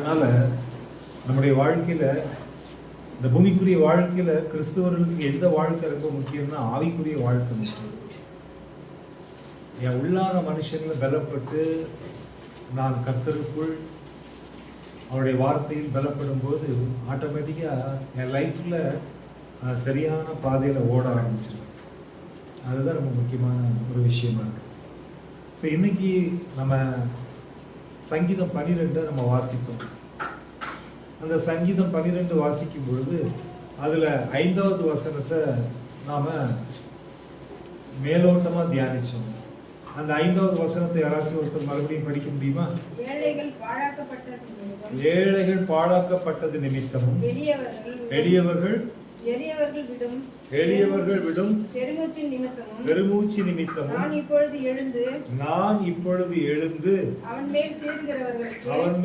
அதனால நம்முடைய வாழ்க்கையில, இந்த பூமிக்குரிய வாழ்க்கையில கிறிஸ்தவர்களுக்கு எந்த வாழ்க்கை ரொம்ப முக்கியம்னா ஆவிக்குரிய வாழ்க்கை முக்கியம். என் உள்ளான மனுஷன்ல பலப்பட்டு நான் கர்த்தருக்குள் அவருடைய வார்த்தையில் பலப்படும் போது ஆட்டோமேட்டிக்காக என் லைஃப்பில் சரியான பாதையில் ஓட ஆரம்பிச்சிருக்கேன். அதுதான் ரொம்ப முக்கியமான ஒரு விஷயமா இருக்குது. ஸோ இன்னைக்கு நம்ம சங்கீதம் 12 நம்ம வாசித்தோம். அந்த சங்கீதம் 12 வாசிக்கும் பொழுது அதில் 5வது வசனத்தை நாம் மேலோட்டமாக தியானித்தோம். அந்த 5வது வசனத்தை யாராச்சும் ஒருத்தர் மறுபடியும் படிக்க முடியுமா? ஏழைகள் பாழாக்கப்பட்டது நிமித்தமும் எளியவர்கள் விடும் பெருமூச்சு நிமித்தமும் நான் இப்பொழுது எழுந்து அவன்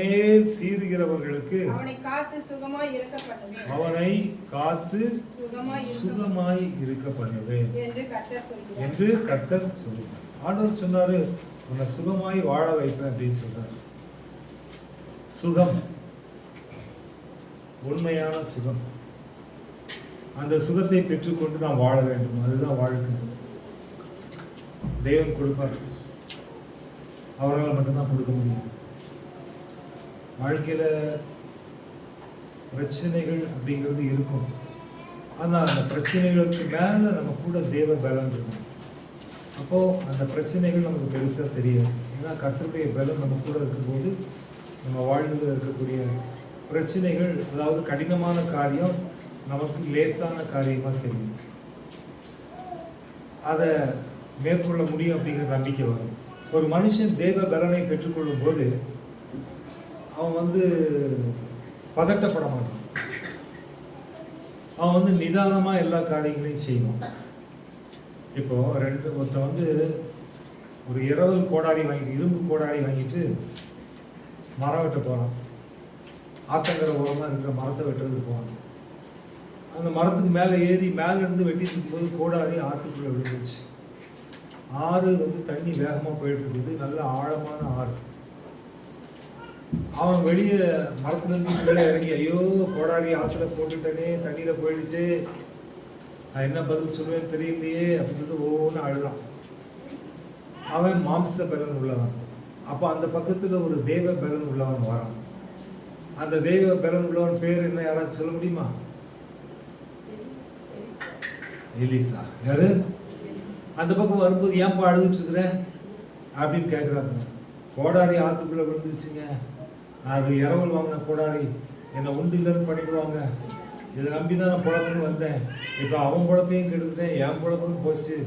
மேல் சீறுகிறவர்களுக்கு அவனை காத்து சுகமாய் இருக்க பண்ணுவேன் என்று கர்த்தர் சொல்லுவார். ஆண்டவர் சொன்னாரு, உன்னை சுகமாய் வாழ வைப்பேன் அப்படின்னு சொல்றாரு. சுகம், உண்மையான சுகம். அந்த சுகத்தை பெற்றுக்கொண்டு நாம் வாழ வேண்டும். அதுதான் வாழ்க்கை. தேவன் கொடுப்பார், அவரால் மட்டும்தான் கொடுக்க முடியும். வாழ்க்கையில பிரச்சனைகள் அப்படிங்கிறது இருக்கும். ஆனால் அந்த பிரச்சனைகளுக்கு மேல நம்ம கூட தேவ பலன் இருக்கும். அப்போ அந்த பிரச்சனைகள் நமக்கு பெருசா தெரியாது. ஏன்னா கர்த்தருடைய பலம் நம்ம கூட இருக்கும்போது நம்ம வாழ்வில் இருக்கக்கூடிய பிரச்சனைகள், அதாவது கடினமான காரியம் நமக்கு லேசான காரியமாக தெரியும். அதை மேற்கொள்ள முடியும் அப்படிங்கிற நம்பிக்கை வரும். ஒரு மனுஷன் தேவ பலனை பெற்றுக்கொள்ளும் போது அவன் பதட்டப்பட மாட்டான். அவன் நிதானமாக எல்லா காரியங்களையும் செய்வான். இப்போ ஒருத்தன் ஒரு இரவல் கோடாரி வாங்கிட்டு, இரும்பு கோடாரி வாங்கிட்டு மரம் வெட்ட போகிறான். ஆத்தங்கரை ஓரமாக இருக்கிற மரத்தை வெட்டுறதுக்கு போவான். அந்த மரத்துக்கு மேலே ஏறி மேலேருந்து வெட்டிட்டு இருக்கும்போது கோடாரி ஆற்றுக்குள்ளே விழுந்துச்சு. ஆறு தண்ணி வேகமாக போயிட்டு இருக்குது, நல்ல ஆழமான ஆறு. அவன் வெளியே மரத்துலேருந்து கீழே இறங்கி, ஐயோ கோடாரி ஆற்றுல போட்டுட்டனே, தண்ணியில் போயிடுச்சு, நான் என்ன பதில் சொல்லுவேன்னு தெரியலையே அப்படின்னு ஒவ்வொன்று அழுதான். அவன் மாம்ச பலன் உள்ளவன். அப்போ அந்த பக்கத்தில் ஒரு தேவ பலன் உள்ளவன் வரான். அந்த தேவ பலன் உள்ளவன் பேர் என்ன, யாராச்சும் சொல்ல முடியுமா? எலிசா. யாரு? அந்த பக்கம் வரும்போது ஏன்பா அழுதுட்டு இருக்கிற அப்படின்னு கேட்குறாங்க. கோடாரி ஆத்துக்குள்ள விழுந்துச்சுங்க, அது இரவல் வாங்கின கோடாரி, என்னை உண்டு இல்லைன்னு பண்ணிடுவாங்க, இதை நம்பி தான் நான் குழப்பம்னு வந்தேன், இப்போ அவன் குழப்பையும் கெடுத்துட்டேன், என் குழப்பமும் போச்சு,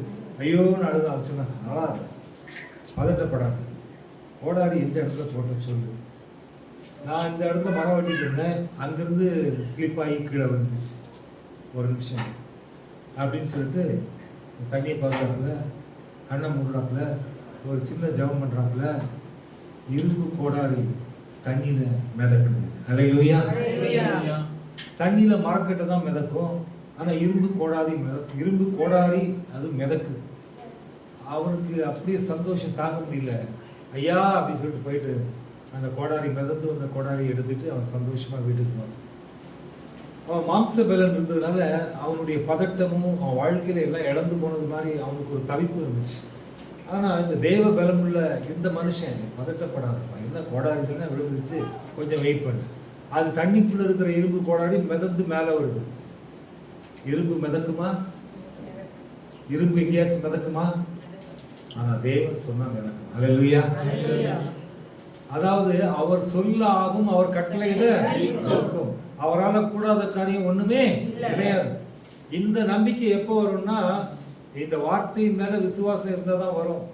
ஐயோன்னு அழுதான். சொன்னா நல்லா பதட்டப்படாது, கோடாரி எந்த இடத்துல போட்ட சொல்லு, நான் இந்த இடத்துல மரம் வெட்டிட்டு இருந்தேன், அங்கேருந்து ஸ்லிப் ஆகி கீழே வந்துச்சு, ஒரு நிமிஷம் அப்படின்னு சொல்லிட்டு தண்ணியை பார்க்குறாப்புல, கண்ணை மூடுறாப்புல, ஒரு சின்ன ஜபம் பண்ணுறாப்புல, இரும்பு கோடாரி தண்ணியில் மிதக்குது. அல்லேலூயா. தண்ணியில் மரக்கட்டை தான் மிதக்கும், ஆனால் இரும்பு கோடாரி அது மிதக்குது. அவனுக்கு அப்படியே சந்தோஷம் தாங்க முடியல. ஐயா அப்படின்னு சொல்லிட்டு போயிட்டு அந்த கோடாரி மிதந்து வந்த கோடாரியை எடுத்துட்டு அவன் சந்தோஷமாக வீட்டுக்கு போனான். அவன் மாம்ச பலன் இருந்ததுனால அவனுடைய பதட்டமும் அவன் வாழ்க்கையில எல்லாம் இழந்து போனது மாதிரி அவனுக்கு ஒரு தவிப்பு இருந்துச்சு. ஆனால் இந்த தேவ பலமுள்ள இந்த மனுஷன் பதட்டப்படாதப்பா, என்ன கோடாரி தானே விழுந்துச்சு, கொஞ்சம் வெயிட் பண்ணு, அது தண்ணிக்குள்ள இருக்கிற இரும்பு கோடாரி மிதந்து மேலே வருது. இரும்பு மிதக்குமா? இரும்பு எங்கேயாச்சும் மிதக்குமா? ஆனால் தேவன் சொன்னா மிதக்கும். அல்லேலூயா. அதாவது அவர் சொல்ல ஆகும், அவர் கட்டளையிட இருக்கும், அவரால் கூடாத காரியம் ஒண்ணுமே கிடையாது. இந்த நம்பிக்கை எப்போ வரும்னா, இந்த வார்த்தையின் மேல விசுவாசம் இருந்தால் தான் வரும்,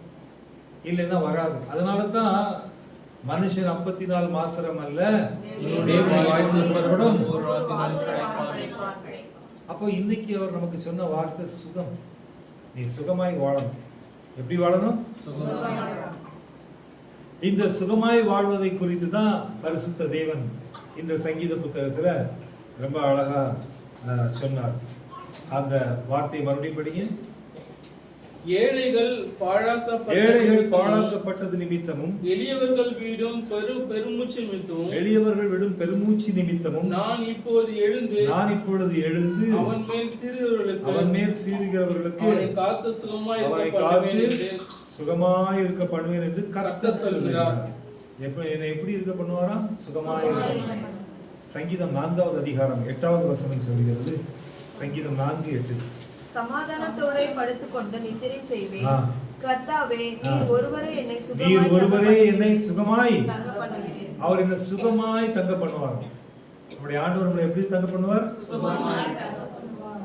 இல்லைன்னா வராது. அதனால தான் மனுஷன் 54 மாத்திரம் அல்ல, அப்போ இன்னைக்கு அவர் நமக்கு சொன்ன வார்த்தை சுகம். நீ சுகமாய் வாழணும். எப்படி வாழணும்? இந்த சுகமாய் வாழ்வதை குறித்து தான் பரிசுத்த தேவன் இந்த சங்கீத புத்தகத்துல ரொம்ப அழகா சொன்னார். அந்த வார்த்தை மறுபடியும் படிங்க. ஏழைகள் பாழாக்கப்பட்டது நிமித்தமும் எளியவர்கள் விடும் பெருமூச்சு நிமித்தமும் நான் இப்பொழுது எழுந்து அவன் மேல் சீறுகிறவர்களுக்கு அவனை காத்து சுகமாய் இருக்க பண்ணுவேன் என்று கர்த்தர் சொல்கிறார். என்னை எப்படி இருக்க பண்ணுவாராம்? சுகமாய் இருக்க. சங்கீதம் 4வது அதிகாரம் 8வது வசனம் சொல்கிறது. சங்கீதம் 4:8. சமாதானத்தோட படுத்துக்கொண்டு நித்திரை செய்வேன். கர்த்தாவே, நீர் ஒருவரே என்னை சுகமாய் தங்க பண்ணுகிறீர். அவர் என்ன சுகமாய் தங்க பண்ணுவார். நம்முடைய ஆண்டவர் நம்மளை எப்படி தங்க பண்ணுவார்? சுகமாய் தங்க பண்ணுவார்.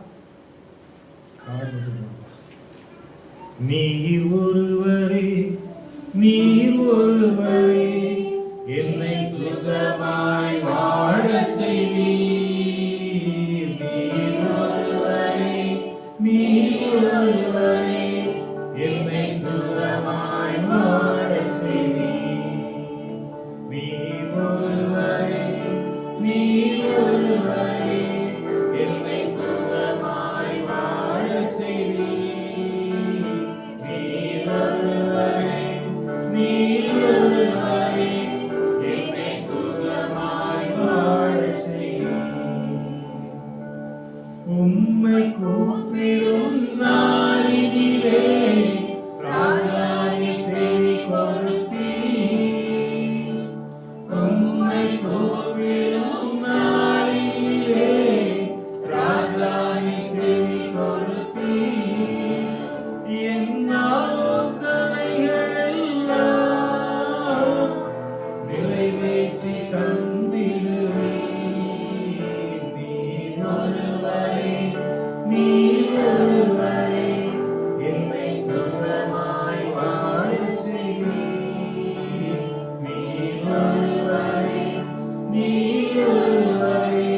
நீர் ஒருவரே என்னை சுகமாய் வாழச் செய்வீர். நீர் ஒருவரே என்னை சுகமாய் வாழச் செய்வீர். நீர் ஒருவரே என்னை சுகமாய் வாழச் செய்வீர். நீர் ஒருவரே என்னை சுகமாய் வாழச் செய்வீர். உம்மை கூப்பிடும் நாளினிலே ராஜாவே செவி கொடுப்பீர். உம்மை கூப்பிடும் நாளினிலே ராஜாவே செவி கொடுப்பீர். என் ஆலோசனைகள் எல்லாம் நிறைவேற்றி தந்திடுவீர். நீர் ஒருவரே என்னை சுகமாய் வாழச் செய்வீர். நீர் ஒருவரே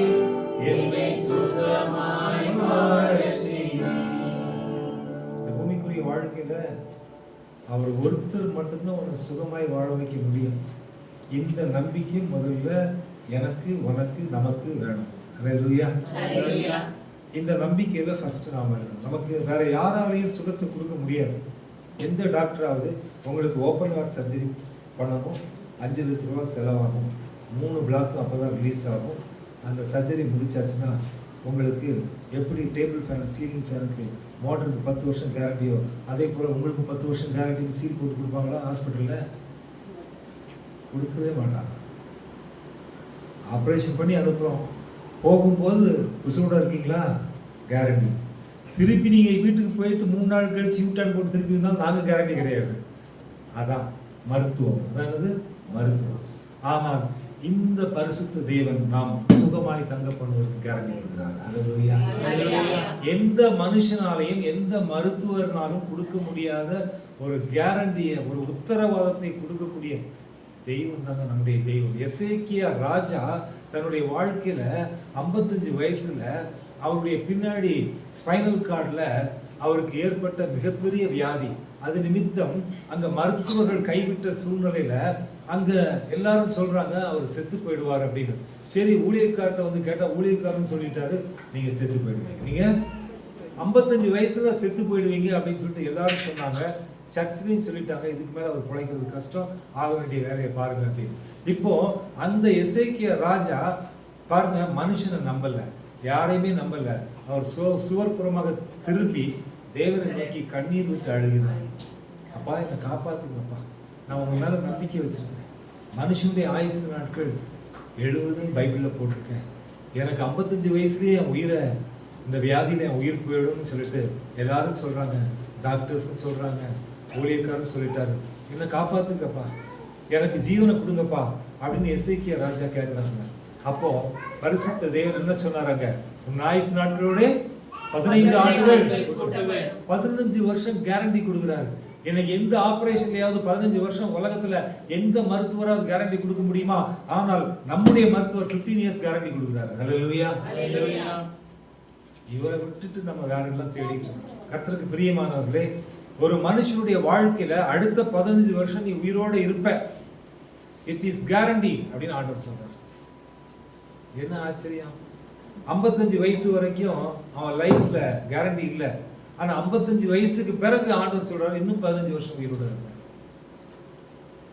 என்னை சுகமாய் வாழச் செய்வீர். இந்த பூமிக்குரிய வாழ்க்கையில அவர் ஒருத்தர் மட்டும்தான் உன்னை சுகமாய் வாழ வைக்க முடியும். இந்த நம்பிக்கை முதல்ல எனக்கு, உனக்கு, நமக்கு வேணும். அல்லேலூயா. இந்த நம்பிக்கையில ஃபர்ஸ்ட் நாம இருக்கணும். நமக்கு வேற யாராலையும் சுகத்தை கொடுக்க முடியாது. எந்த டாக்டராவது உங்களுக்கு ஓப்பன் ஹார்ட் சர்ஜரி பண்ணணும், 5 லட்ச ரூபாய் செலவாகும், 3 பிளாக்கும் அப்போதான் ரிலீஸ் ஆகும். அந்த சர்ஜரி முடிச்சாச்சுன்னா உங்களுக்கு எப்படி டேபிள் ஃபேன், சீலிங் ஃபேனுக்கு மோட்டருக்கு 10 வருஷம் கேரண்டியோ, அதே போல் உங்களுக்கு 10 வருஷம் கேரண்டின்னு சீல் போட்டு கொடுப்பாங்களா? ஹாஸ்பிட்டலில் கொடுக்கவே மாட்டாங்க. ஆப்ரேஷன் பண்ணி அனுப்புகிறோம், போகும்போது உசுரோட இருக்கீங்களா? கேரண்டி. திருப்பி நீங்கள் வீட்டுக்கு போயிட்டு 3 நாள் கழிச்சு யூட்டர்ன் போட்டு திருப்பி இருந்தாலும் நாங்கள் கேரண்டி கிடையாது. அதான் மருத்துவம். அதாவது மருத்துவம். ஆனால் இந்த பரிசுத்த தேவன் நாம் சுகமாய் தங்க பண்ணுவதற்கு கேரண்டி கொடுக்கிறார். அல்லேலூயா. எந்த மனுஷனாலையும் எந்த மருத்துவர்னாலும் கொடுக்க முடியாத ஒரு கேரண்டியை, ஒரு உத்தரவாதத்தை கொடுக்கக்கூடிய தெய்வம் தாங்க நம்முடைய தெய்வம். எசேக்கியா ராஜா தன்னுடைய வாழ்க்கையில 55 வயசுல அவருடைய பின்னாடி ஸ்பைனல் கார்டுல அவருக்கு ஏற்பட்ட மிகப்பெரிய வியாதி. அது நிமித்தம் அங்க மருத்துவர்கள் கைவிட்ட சூழ்நிலையில அங்க எல்லாரும் சொல்றாங்க அவர் செத்து போயிடுவார் அப்படின்னு. சரி, ஊழியக்காரத்தை வந்து கேட்டா ஊழியக்காரன்னு சொல்லிட்டாரு, நீங்க செத்து போயிடுவீங்க, நீங்க 55 வயசுல செத்து போயிடுவீங்க அப்படின்னு சொல்லிட்டு எல்லாரும் சொன்னாங்க. சர்ச்சிலையும் சொல்லிட்டாங்க, இதுக்கு மேல அவர் பிழைக்கிறது கஷ்டம், ஆக வேண்டிய வேலையை பாருங்க அப்படின்னு. இப்போ அந்த எசேக்கியா ராஜா பாருங்க, மனுஷனை நம்பல, யாரையுமே நம்பல. அவர் சுவர்புறமாக திரும்பி தேவனை நோக்கி கண்ணீர் விட்டு அழுகிறார். அப்பா, என்னை காப்பாத்துங்கப்பா, நான் உங்க மேல நம்பிக்கை வச்சிருக்கேன். மனுஷனுடைய ஆயுசு நாட்கள் 70 பைபிள்ல போட்டிருக்கேன். எனக்கு 55 வயசுலயே என் உயிரை, இந்த வியாதியில என் உயிர் போயிடும்னு சொல்லிட்டு எல்லாரும் சொல்றாங்க, டாக்டர்ஸ் சொல்றாங்க, ஊழியக்காரர் சொல்லிட்டாரு, என்னை காப்பாத்துங்கப்பா, எனக்கு ஜீவனை கொடுங்கப்பா அப்படின்னு எசேக்கியா ராஜா கேட்கிறாங்க. அப்போ பரிசுத்த தேவன் என்ன சொன்னாராங்க? உன் ஆயுசு நாட்களோட 15 ஆண்டுகள் 15 வருஷம் கேரண்டி கொடுக்குறாரு. எனக்கு எந்த ஆபரேஷன்லயாவது 15 வருஷம் உலகத்துல எந்த மருத்துவராவது கேரண்டி கொடுக்க முடியுமா? ஆனால் நம்முடைய மருத்துவர் 15 இயர்ஸ் கேரண்டி கொடுக்குறாரு. ஹல்லேலூயா. இவரை விட்டுட்டு நம்ம வேற எல்லாம் தேடிக்கணும். கர்த்தருக்கு பிரியமானவர்களே, ஒரு மனுஷனுடைய வாழ்க்கையில அடுத்த 15 வருஷம் நீ உயிரோட இருப்ப, இட் இஸ் கேரண்டி அப்படின்னு ஆண்டவர் சொல்றார். என்ன ஆச்சரியம்! 55 வயசு வரைக்கும் அவன் லைஃப்ல கேரண்டி இல்லை. ஆனா 55 வயசுக்கு பிறகு ஆண்டவர் சொல்றாரு இன்னும் 15 வருஷம் உயிரோட இருக்க.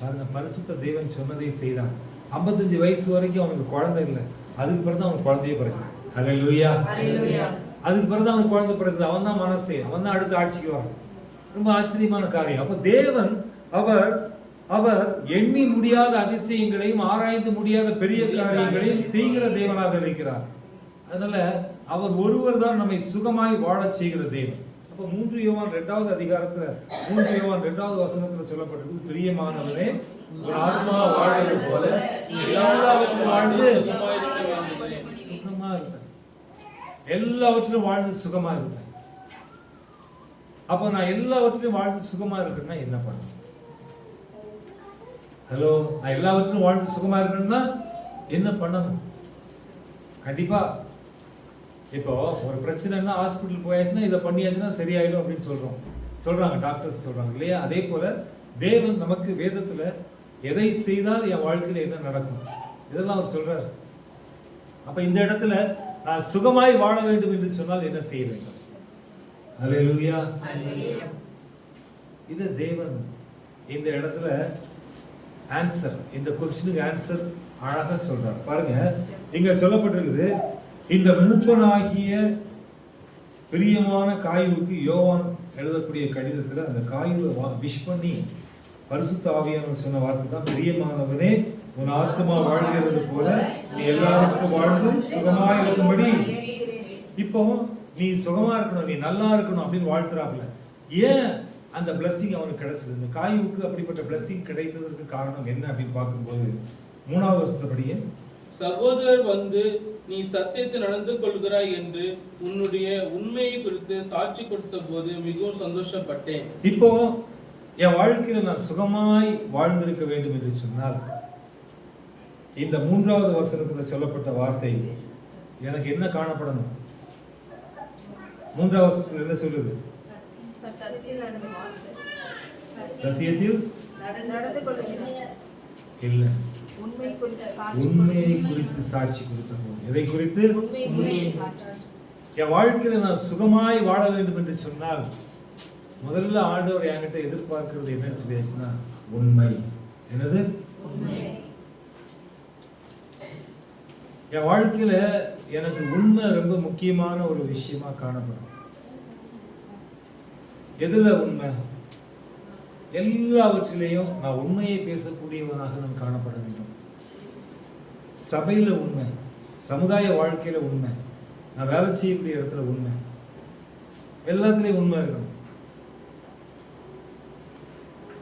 பாருங்க, பரிசுத்த தேவன் சொன்னதை செய்தான். 55 வயசு வரைக்கும் அவனுக்கு குழந்தை இல்லை. அதுக்கு பிறகு அவனுக்கு குழந்தையே பிறகு. ஹல்லேலூயா. அதுக்கு பிறகு அவனுக்கு குழந்தை பிறகு. அவன் தான் மனசே, அவன் தான் அடுத்து ஆட்சிக்கு வரான். ரொம்ப ஆச்சரியமான காரியம். அப்ப தேவன் அவர் எண்ணி முடியாத அதிசயங்களையும் ஆராய்ந்து முடியாத பெரிய காரியங்களையும் செய்கிற தேவனாக இருக்கிறார். அதனால அவர் ஒருவர் தான் நம்மை சுகமாய் வாழச் செய்கிற தேவன். அப்ப 3 யோவான் 2வது அதிகாரத்துல 3 யோவான் 2வது வசனத்துல சொல்லப்பட்டிருக்கு, பிரியமானவனே ஒரு ஆத்மா வாழ்வது போல எல்லாவற்றிலும் வாழ்ந்து சுகமா இருப்பேன். எல்லாவற்றிலும் வாழ்ந்து சுகமா இருப்பேன். அப்ப நான் எல்லாவற்றிலும் வாழ்ந்து சுகமா இருக்கேன்னா என்ன பண்ணணும்? ஹலோ, நான் எல்லாவற்றிலும் வாழ்ந்து சுகமா இருக்கேன்னா என்ன பண்ணணும்? கண்டிப்பா இப்போ ஒரு பிரச்சனைன்னா ஹாஸ்பிட்டல் போயாச்சுன்னா இதை பண்ணியாச்சுன்னா சரியாயிடும் அப்படின்னு சொல்றாங்க டாக்டர்ஸ் சொல்றாங்க இல்லையா? அதே போல தேவன் நமக்கு வேதத்துல எதை செய்தால் என் வாழ்க்கையில என்ன நடக்கும் இதெல்லாம் அவர் சொல்றாரு. அப்ப இந்த இடத்துல நான் சுகமாய் வாழ வேண்டும் என்று சொன்னால் என்ன செய்ய வேண்டும்? அல்லேலூயா. இது தேவன் இந்த இடத்துல ஆன்சர், இந்த क्वेश्चनக்கு ஆன்சர் அழகா சொல்றார். பாருங்க, இங்க சொல்லப்பட்டிருக்குது, இந்த மூப்பனாகிய பிரியமான காயுவுக்கு யோவான் எழுதக்கூடிய கடிதத்துல அந்த காயுவை விஷ் பண்ணி பரிசுத்த ஆவியானவர் சொன்ன வார்த்தை தான், பிரியமானவனே உன் ஆத்மா வாழ்கிறது போல நீ எல்லாருக்கும் வாழ்ந்து சுகமா இருக்கும்படி. இப்போ நீ சுகமா இருக்கணும், நீ நல்லா இருக்கணும் அப்படின்னு வாழ்த்துறாப்ல. ஏன் அந்த பிளஸிங் அவனுக்கு கிடைச்சது? இந்த காயுவுக்கு அப்படிப்பட்ட பிளஸிங் கிடைத்ததற்கு காரணம் என்ன அப்படின்னு பார்க்கும்போது 3வது வருஷத்தபடியே, சகோதரர் வந்து நீ சத்தியத்தை நடந்து கொள்கிறாய் என்று உன்னுடைய உண்மையை குறித்து சாட்சி கொடுத்த போது மிகவும் சந்தோஷப்பட்டேன். இப்போ என் வாழ்க்கையில நான் சுகமாய் வாழ்ந்திருக்க வேண்டும் என்று சொன்னால் இந்த 3வது வசனத்துல சொல்லப்பட்ட வார்த்தை எனக்கு என்ன காணப்படணும்? 3வது வசனத்துல என்ன சொல்லுது? சத்தியத்தில் நடந்து கொள்ளுகிறார். இல்ல, உண்மையை குறித்து சாட்சி கொடுத்தோம். எதை குறித்து? உண்மையை குறித்து சாட்சி. என் வாழ்க்கையில நான் சுகமாய் வாழ வேண்டும் என்று சொன்னால் முதல்ல ஆண்டவர் என்கிட்ட எதிர்பார்க்கிறது என்னன்னு சொல்லியாச்சுன்னா உண்மை. என்னது? என் வாழ்க்கையில எனக்கு உண்மை ரொம்ப முக்கியமான ஒரு விஷயமா காணப்படும். எதுல உண்மை? எல்லாவற்றிலையும் நான் உண்மையை பேசக்கூடியவனாக நான் காணப்பட வேண்டும். சபையில உண்மை, சமுதாய வாழ்க்கையில உண்மை, நான் வேலை செய்யக்கூடிய இடத்துல உண்மை, எல்லாத்துலயும் உண்மை இருக்கணும்.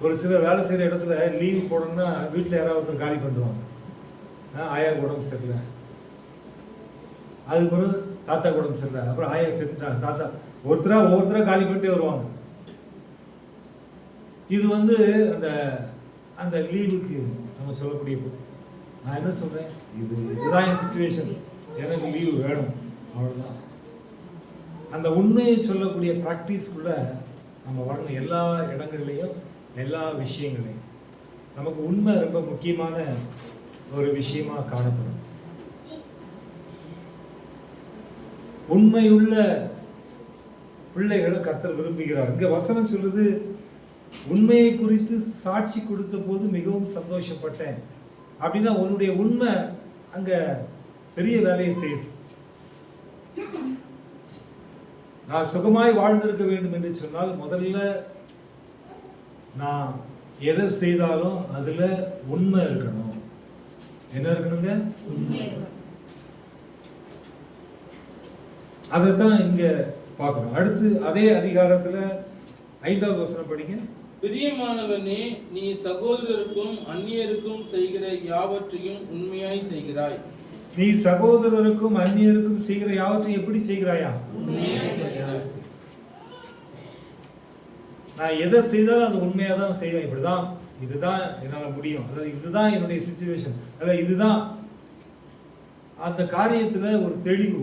ஒரு சிலர் வேலை செய்யற இடத்துல லீவ் போடணும்னா வீட்டுல யாராவது காலி பண்ணுவாங்க. ஆயா உடம்பு சரியில்லை, அதுக்கு பிறகு தாத்தா உடம்பு சரியில்லை, அப்புறம் ஆயா செத்துட்டாங்க, தாத்தா ஒவ்வொருத்தரா காலி பண்ணிட்டே வருவாங்க. இது அந்த அந்த லீவுக்கு நம்ம சொல்லக்கூடிய, நான் என்ன சொல்றேன், இதுதான் என் சிச்சுவேஷன், எனக்கு லீவு வேணும், அவ்வளவுதான். அந்த உண்மையை சொல்லக்கூடிய பிராக்டிஸ்குள்ள நம்ம வரணும். எல்லா இடங்கள்லையும் எல்லா விஷயங்களையும் நமக்கு உண்மை ரொம்ப முக்கியமான ஒரு விஷயமா காணப்படும். உண்மையுள்ள பிள்ளைகளை கர்த்தர் விரும்புகிறார். இங்க வசனம் சொல்லுது, உண்மையை குறித்து சாட்சி கொடுத்த போது மிகவும் சந்தோஷப்பட்டேன். அப்படின்னா உன்னுடைய உண்மை அங்க பெரிய வேலையை செய்யுது. நான் சுகமாய் வாழ்ந்திருக்க வேண்டும் என்று சொன்னால் முதல்ல நான் எதை செய்தாலும் அதுல உண்மை இருக்கணும். என்ன இருக்கணுங்க? அதைத்தான் இங்க பார்க்கணும். அடுத்து அதே அதிகாரத்துல 5வது வசனம் படிங்க. பிரியமானவனே நீ சகோதரருக்கும் அந்நியருக்கும் செய்கிற யாவற்றையும் உண்மையாய் செய்கிறாய். நீ சகோதரருக்கும் அந்நியருக்கும் செய்கிற யாவற்றையும் எப்படி செய்கிறாயா? நான் எதை செய்தாலும் அது உண்மையா தான் செய்வேன். இப்படிதான், இதுதான் என்னால முடியும், அதாவது இதுதான் என்னுடைய சிச்சுவேஷன், அல்ல இதுதான் அந்த காரியத்துல ஒரு தெளிவு.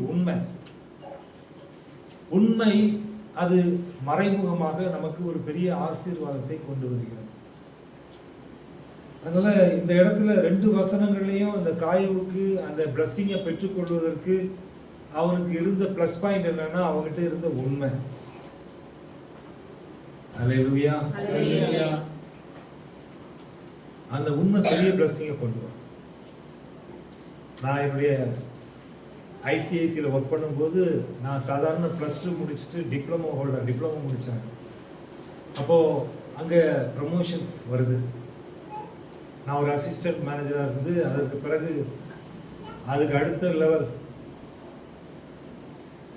உண்மை அது மறைமுகமாக நமக்கு ஒரு பெரிய ஆசீர்வாதத்தை கொண்டு வருகிறது. அதனால இந்த இடத்துல 2 வசனங்களையும் அந்த காயுவுக்கு அந்த பிளஸ்ஸிங்கை பெற்றுக்கொள்வதற்கு அவனுக்கு இருந்த பிளஸ் பாயிண்ட் என்னன்னா அவங்ககிட்ட இருந்த உண்மை. அல்லேலூயா. அல்லேலூயா. அந்த உண்மை பெரிய பிளஸிங்கை கொண்டு வரும். நான் என்னுடைய ஐசிஐசியில் ஒர்க் பண்ணும்போது நான் சாதாரண +2 முடிச்சுட்டு டிப்ளமோ முடித்தேன். அப்போது அங்கே ப்ரமோஷன்ஸ் வருது. நான் ஒரு அசிஸ்டன்ட் மேனேஜராக இருந்து அதற்கு பிறகு அதுக்கு அடுத்த level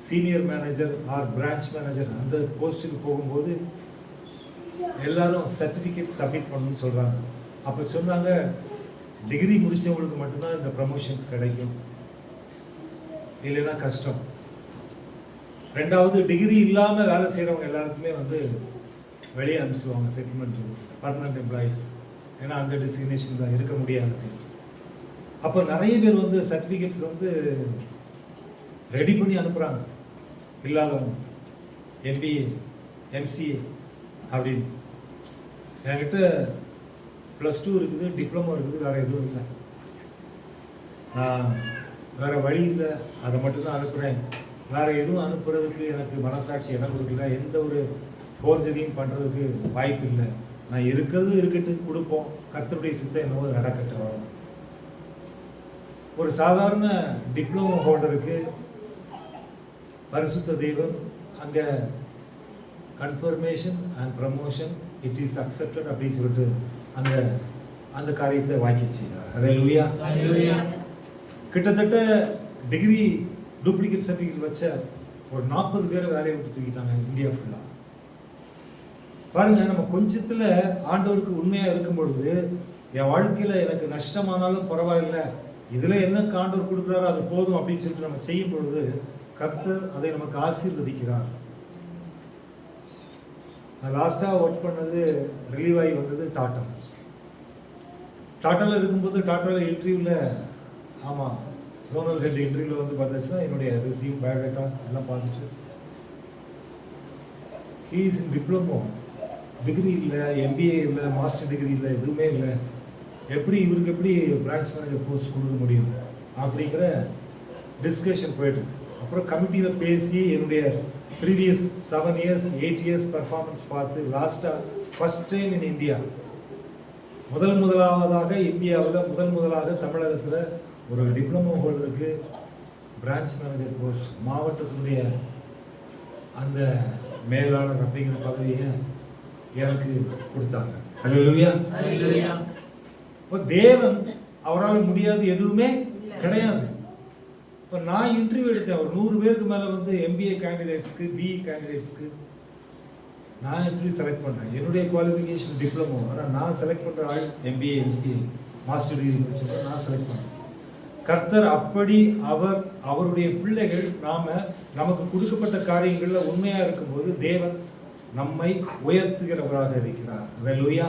senior manager R branch manager அந்த போஸ்ட்டுக்கு போகும்போது எல்லாரும் சர்டிஃபிகேட் சப்மிட் பண்ணணும்னு சொல்கிறாங்க. அப்போ சொன்னாங்க டிகிரி முடித்தவங்களுக்கு மட்டும்தான் இந்த ப்ரமோஷன்ஸ் கிடைக்கும், இல்லைன்னா கஷ்டம். ரெண்டாவது டிகிரி இல்லாமல் வேலை செய்கிறவங்க எல்லாருக்குமே வந்து வெளியே அனுப்பிச்சுடுவாங்க செட்டில்மெண்ட், பர்மனன்ட் எம்ப்ளாயீஸ். ஏன்னா அந்த டெசிக்னேஷன் தான் இருக்க முடியாது. அப்போ நிறைய பேர் வந்து சர்டிஃபிகேட்ஸ் வந்து ரெடி பண்ணி அனுப்புகிறாங்க இல்லாதவங்க, MBA MCA அப்படின்னு. என்கிட்ட +2 இருக்குது, டிப்ளமோ இருக்குது, வேறு எதுவும் இல்லை. நான் வேறு வழி இல்லை, அதை மட்டும்தான் அனுப்புகிறேன். வேறு எதுவும் அனுப்புறதுக்கு எனக்கு மனசாட்சி இடம் கொடுக்கல. எந்த ஒரு ஃபோர்ஜரியும் பண்ணுறதுக்கு வாய்ப்பு இல்லை. நான் இருக்கிறது இருக்கட்டு கொடுப்போம், கர்த்தருடைய சித்தம் என்னவோ நடக்கட்டும். அவ்வளோதான். ஒரு சாதாரண டிப்ளமோ ஹோல்டருக்கு பரிசுத்த தெய்வம் அங்கே confirmation and promotion it is accepted அப்படின்னு சொல்லிட்டு அந்த காரியத்தை வாங்கிச்சு. அல்லேலூயா. கிட்டத்தட்ட டிகிரி டூப்ளிகேட் சர்டிஃபிகேட் வச்ச ஒரு 40 பேர் வேலையை விட்டு தூக்கிட்டாங்க இந்தியா ஃபுல்லாக. பாருங்க, நம்ம கொஞ்சத்தில் ஆண்டவருக்கு உண்மையாக இருக்கும் பொழுது என் வாழ்க்கையில் எனக்கு நஷ்டமானாலும் பரவாயில்லை, இதில் என்ன ஆண்டவர் கொடுக்குறாரோ அது போதும் அப்படின்னு சொல்லிட்டு நம்ம செய்யும் பொழுது கர்த்தர் அதை நமக்கு ஆசீர்வதிக்கிறார். நான் லாஸ்ட்டாக ஒர்க் பண்ணது ரிலீவ் ஆகி வந்தது டாட்டாவில் இருக்கும்போது டாட்டாவில் இன்டர்வியூவில் ஆமாம் சோனல் 2 இன்டர்வியூவில் வந்து பார்த்தாச்சுன்னா என்னுடைய ரெசியூம் பயோடேட்டா எல்லாம் பார்த்துச்சு. ஹீஸ் இன் டிப்ளமோ, டிகிரி இல்லை, MBA இல்லை, மாஸ்டர் டிகிரி இல்லை, எதுவுமே இல்லை. இவருக்கு எப்படி பிரான்ச் மேனேஜர் போஸ்ட் கொடுக்க முடியும் அப்படிங்கிற டிஸ்கஷன் போயிட்டு, அப்புறம் கமிட்டியில் பேசி என்னுடைய ப்ரீவியஸ் 7 years 8 years பர்ஃபார்மன்ஸ் பார்த்து லாஸ்ட்டாக ஃபர்ஸ்ட் டைம் இன் இந்தியா முதலாவதாக இந்தியாவில் முதலாக தமிழகத்தில் ஒரு டிப்ளமோ ஹோல்டருக்கு பிரான்ச் மேனேஜர் போஸ்ட், மாவட்டத்தினுடைய அந்த மேலாளர் அப்படிங்கிற பதவியை எனக்கு கொடுத்தாங்க. அல்லேலூயா. இப்போ தேவன் அவரால் முடியாது எதுவுமே கிடையாது. இப்போ நான் இன்டர்வியூ எடுத்தேன், ஒரு 100 பேருக்கு மேலே வந்து MBA கேண்டிடேட்ஸ்க்கு, BE கேண்டிடேட்ஸ்க்கு நான் எப்படி செலக்ட் பண்ணுறேன். என்னுடைய குவாலிஃபிகேஷன் டிப்ளமோ, ஆனால் நான் செலக்ட் பண்ணுற ஆள் MBA MCA மாஸ்டர் டிகிரி முடிச்சப்போ நான் செலக்ட் பண்ணேன். கர்த்தர் அப்படி அவருடைய பிள்ளைகள் நமக்கு கொடுக்கப்பட்ட காரியங்களில் உண்மையாக இருக்கும்போது தேவன் நம்மை உயர்த்துகிறவராக இருக்கிறார். அல்லேலூயா.